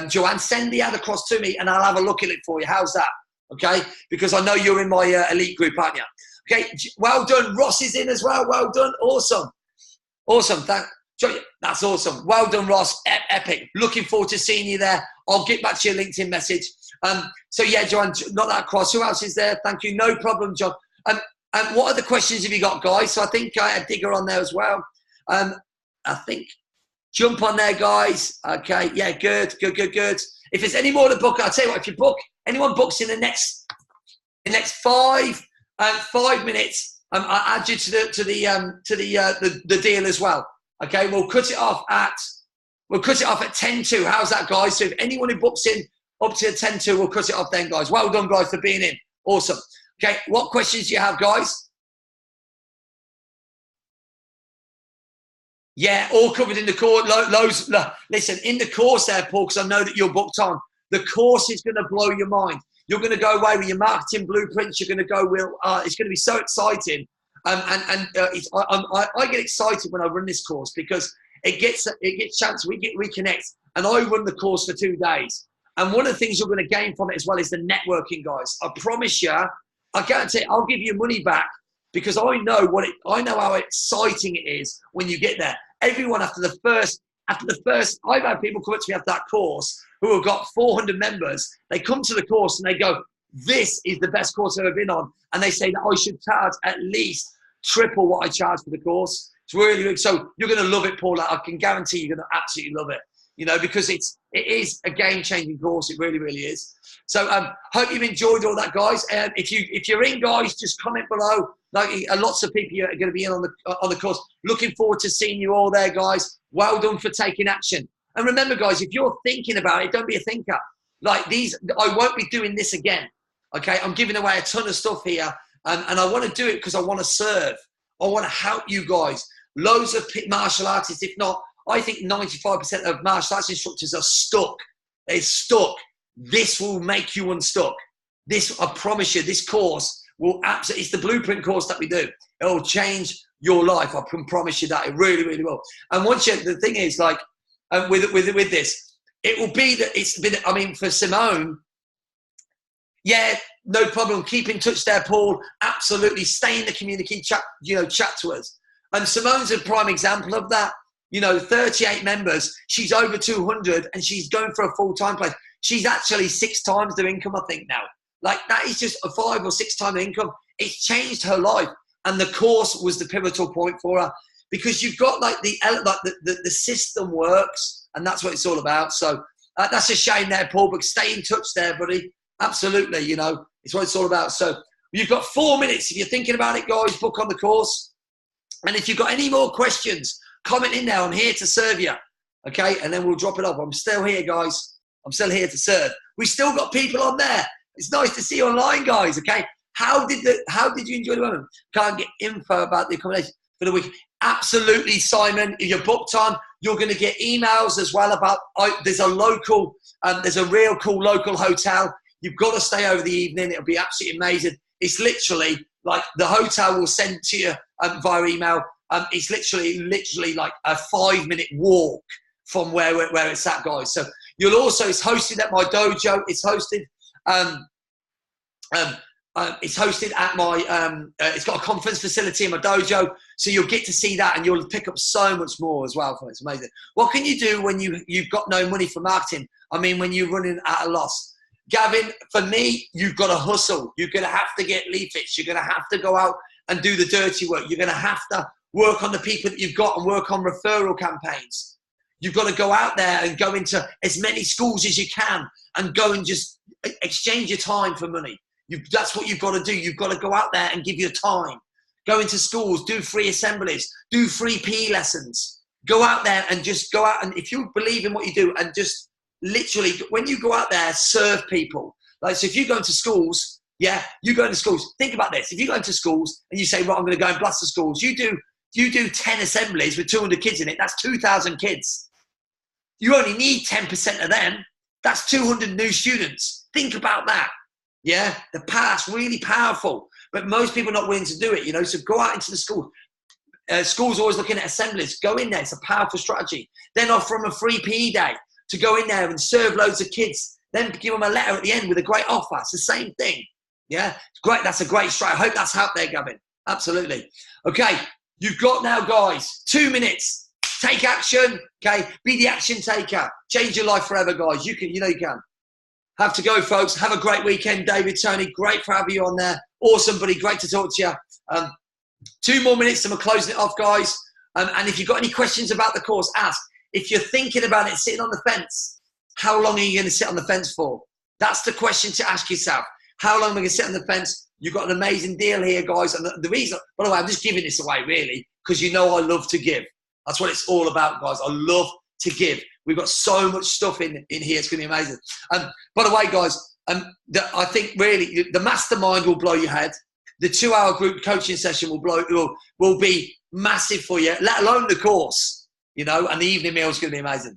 Joanne, send the ad across to me, and I'll have a look at it for you. How's that? Okay, because I know you're in my elite group, aren't you? Okay, well done. Ross is in as well. Well done. Awesome. Awesome. That's awesome. Well done, Ross. Epic. Looking forward to seeing you there. I'll get back to your LinkedIn message. So yeah, Joanne, not that cross. Who else is there? Thank you. No problem, John. What other questions have you got, guys? So I think I had Digger on there as well. I think jump on there, guys. Okay. Yeah, good. If there's any more to book, I'll tell you what, if you book, anyone books in the next 5 minutes, I'll add you to the deal as well. Okay, we'll cut it off at 10:02. How's that, guys? So if anyone who books in up to 10:02, we'll cut it off then, guys. Well done, guys, for being in. Awesome. Okay, what questions do you have, guys? Yeah, all covered in the course. Listen, in the course there, Paul, because I know that you're booked on. The course is going to blow your mind. You're going to go away with your marketing blueprints. You're going to go with, it's going to be so exciting. I get excited when I run this course because it gets chance. We reconnect, and I run the course for 2 days. And one of the things you're going to gain from it as well is the networking, guys. I promise you, I guarantee, I'll give you money back because I know how exciting it is when you get there. Everyone after the first, I've had people come up to me after that course who have got 400 members. They come to the course and they go, "This is the best course I've ever been on," and they say that I should charge at least triple what I charge for the course. It's really so you're going to love it, Paula. I can guarantee you're going to absolutely love it. You know, because it is a game-changing course. It really, really is. So hope you've enjoyed all that, guys. If you're in, guys, just comment below. Like lots of people are going to be in on the course. Looking forward to seeing you all there, guys. Well done for taking action. And remember, guys, if you're thinking about it, don't be a thinker. Like these, I won't be doing this again. Okay, I'm giving away a ton of stuff here, and I want to do it because I want to serve. I want to help you guys. Loads of martial artists, if not, I think 95% of martial arts instructors are stuck. They're stuck. This will make you unstuck. This, I promise you, this course will absolutely, it's the blueprint course that we do. It will change your life. I can promise you that. It really, really will. And once you, the thing is, like, with this, it will be that it's been, I mean, for Simone, yeah, no problem. Keep in touch there, Paul. Absolutely. Stay in the community, chat to us. And Simone's a prime example of that. 38 members. She's over 200 and she's going for a full-time place. She's actually 6 times their income, I think, now. Like, that is just a 5 or 6 times income. It's changed her life. And the course was the pivotal point for her because you've got like the system works, and that's what it's all about. So that's a shame there, Paul, but stay in touch there, buddy. Absolutely, it's what it's all about. So you've got 4 minutes. If you're thinking about it, guys, book on the course. And if you've got any more questions, comment in there. I'm here to serve you. Okay, and then we'll drop it off. I'm still here, guys. I'm still here to serve. We still got people on there. It's nice to see you online, guys. Okay, how did you enjoy the women? Can't get info about the accommodation for the week. Absolutely, Simon. If you're booked on, you're going to get emails as well about. There's a real cool local hotel. You've got to stay over the evening. It'll be absolutely amazing. It's literally like the hotel will send to you via email. It's literally like a 5-minute walk from where it's at, guys. So you'll also, it's hosted at my dojo. It's hosted at my, it's got a conference facility in my dojo. So you'll get to see that and you'll pick up so much more as well from it. It's amazing. What can you do when you've got no money for marketing? I mean, when you're running at a loss. Gavin, for me, you've got to hustle. You're going to have to get leaflets. You're going to have to go out and do the dirty work. You're going to have to work on the people that you've got and work on referral campaigns. You've got to go out there and go into as many schools as you can and go and just exchange your time for money. That's what you've got to do. You've got to go out there and give your time. Go into schools, do free assemblies, do free PE lessons. Go out there and just go out, and if you believe in what you do, and just literally, when you go out there, serve people. Like, so if you go into schools, yeah, you go into schools. Think about this. If you go into schools and you say, right, I'm going to go and bless the schools, you do 10 assemblies with 200 kids in it, that's 2,000 kids. You only need 10% of them. That's 200 new students. Think about that. Yeah, that's really powerful. But most people are not willing to do it, you know, so go out into the school. Schools always looking at assemblies. Go in there. It's a powerful strategy. Then offer them a free PE day to go in there and serve loads of kids. Then give them a letter at the end with a great offer. It's the same thing. Yeah, it's great. That's a great strategy. I hope that's helped there, Gavin. Absolutely. Okay, you've got now, guys, 2 minutes. Take action. Okay, be the action taker. Change your life forever, guys. You can. You know you can. Have to go, folks. Have a great weekend, David, Tony. Great for having you on there. Awesome, buddy. Great to talk to you. 2 more minutes and we're closing it off, guys. And if you've got any questions about the course, ask. If you're thinking about it, sitting on the fence, how long are you going to sit on the fence for? That's the question to ask yourself. How long am I going to sit on the fence? You've got an amazing deal here, guys. And the reason, by the way, I'm just giving this away, really, because you know I love to give. That's what it's all about, guys. I love to give. We've got so much stuff in here. It's going to be amazing. By the way, guys, I think really the mastermind will blow your head. The 2-hour group coaching session will be massive for you, let alone the course, you know, and the evening meal is going to be amazing.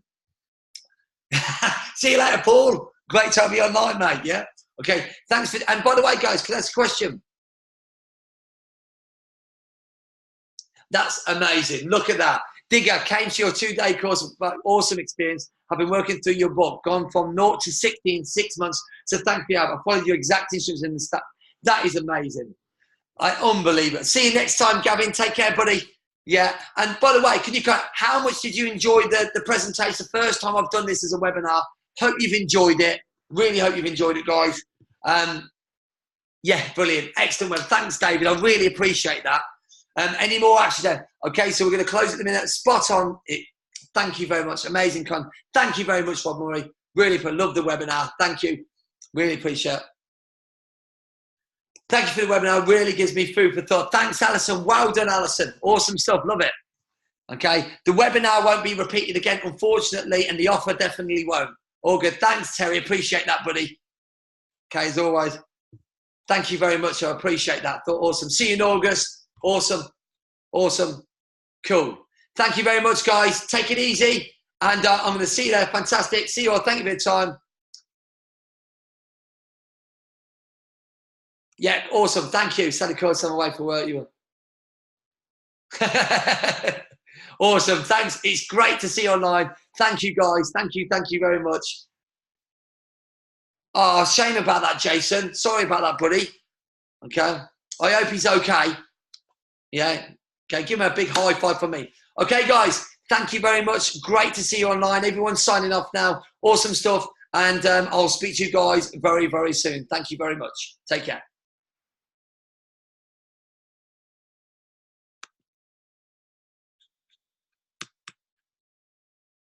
See you later, Paul. Great to have you online, mate. Yeah. Okay. Thanks for, and by the way, guys, can I ask a question? That's amazing. Look at that. Digger came to your 2-day course. Awesome experience. I've been working through your book, gone from 0 to 60 in 6 months. So thank you. I followed your exact instructions in the stuff. That is amazing. Unbelievable. See you next time, Gavin. Take care, buddy. Yeah. And by the way, can you how much did you enjoy the presentation? The first time I've done this as a webinar. Hope you've enjoyed it. Really hope you've enjoyed it, guys. Yeah, brilliant. Excellent web. Thanks, David. I really appreciate that. Any more action there? Okay, so we're going to close at the minute. Spot on. Thank you very much. Amazing, Con. Thank you very much, Rob Murray. Really love the webinar. Thank you. Really appreciate it. Thank you for the webinar. Really gives me food for thought. Thanks, Alison. Well done, Alison. Awesome stuff. Love it. Okay. The webinar won't be repeated again, unfortunately, and the offer definitely won't. All good. Thanks, Terry. Appreciate that, buddy. Okay, as always. Thank you very much. I appreciate that. Awesome. See you in August. Awesome. Awesome. Cool. Thank you very much, guys. Take it easy. And I'm going to see you there. Fantastic. See you all. Thank you for your time. Yeah, awesome. Thank you. Santa Claus, I'm away for work. You awesome. Thanks. It's great to see you online. Thank you, guys. Thank you. Thank you very much. Oh, shame about that, Jason. Sorry about that, buddy. Okay. I hope he's okay. Yeah. Okay. Give him a big high five for me. Okay, guys. Thank you very much. Great to see you online. Everyone's signing off now. Awesome stuff. And I'll speak to you guys very, very soon. Thank you very much. Take care.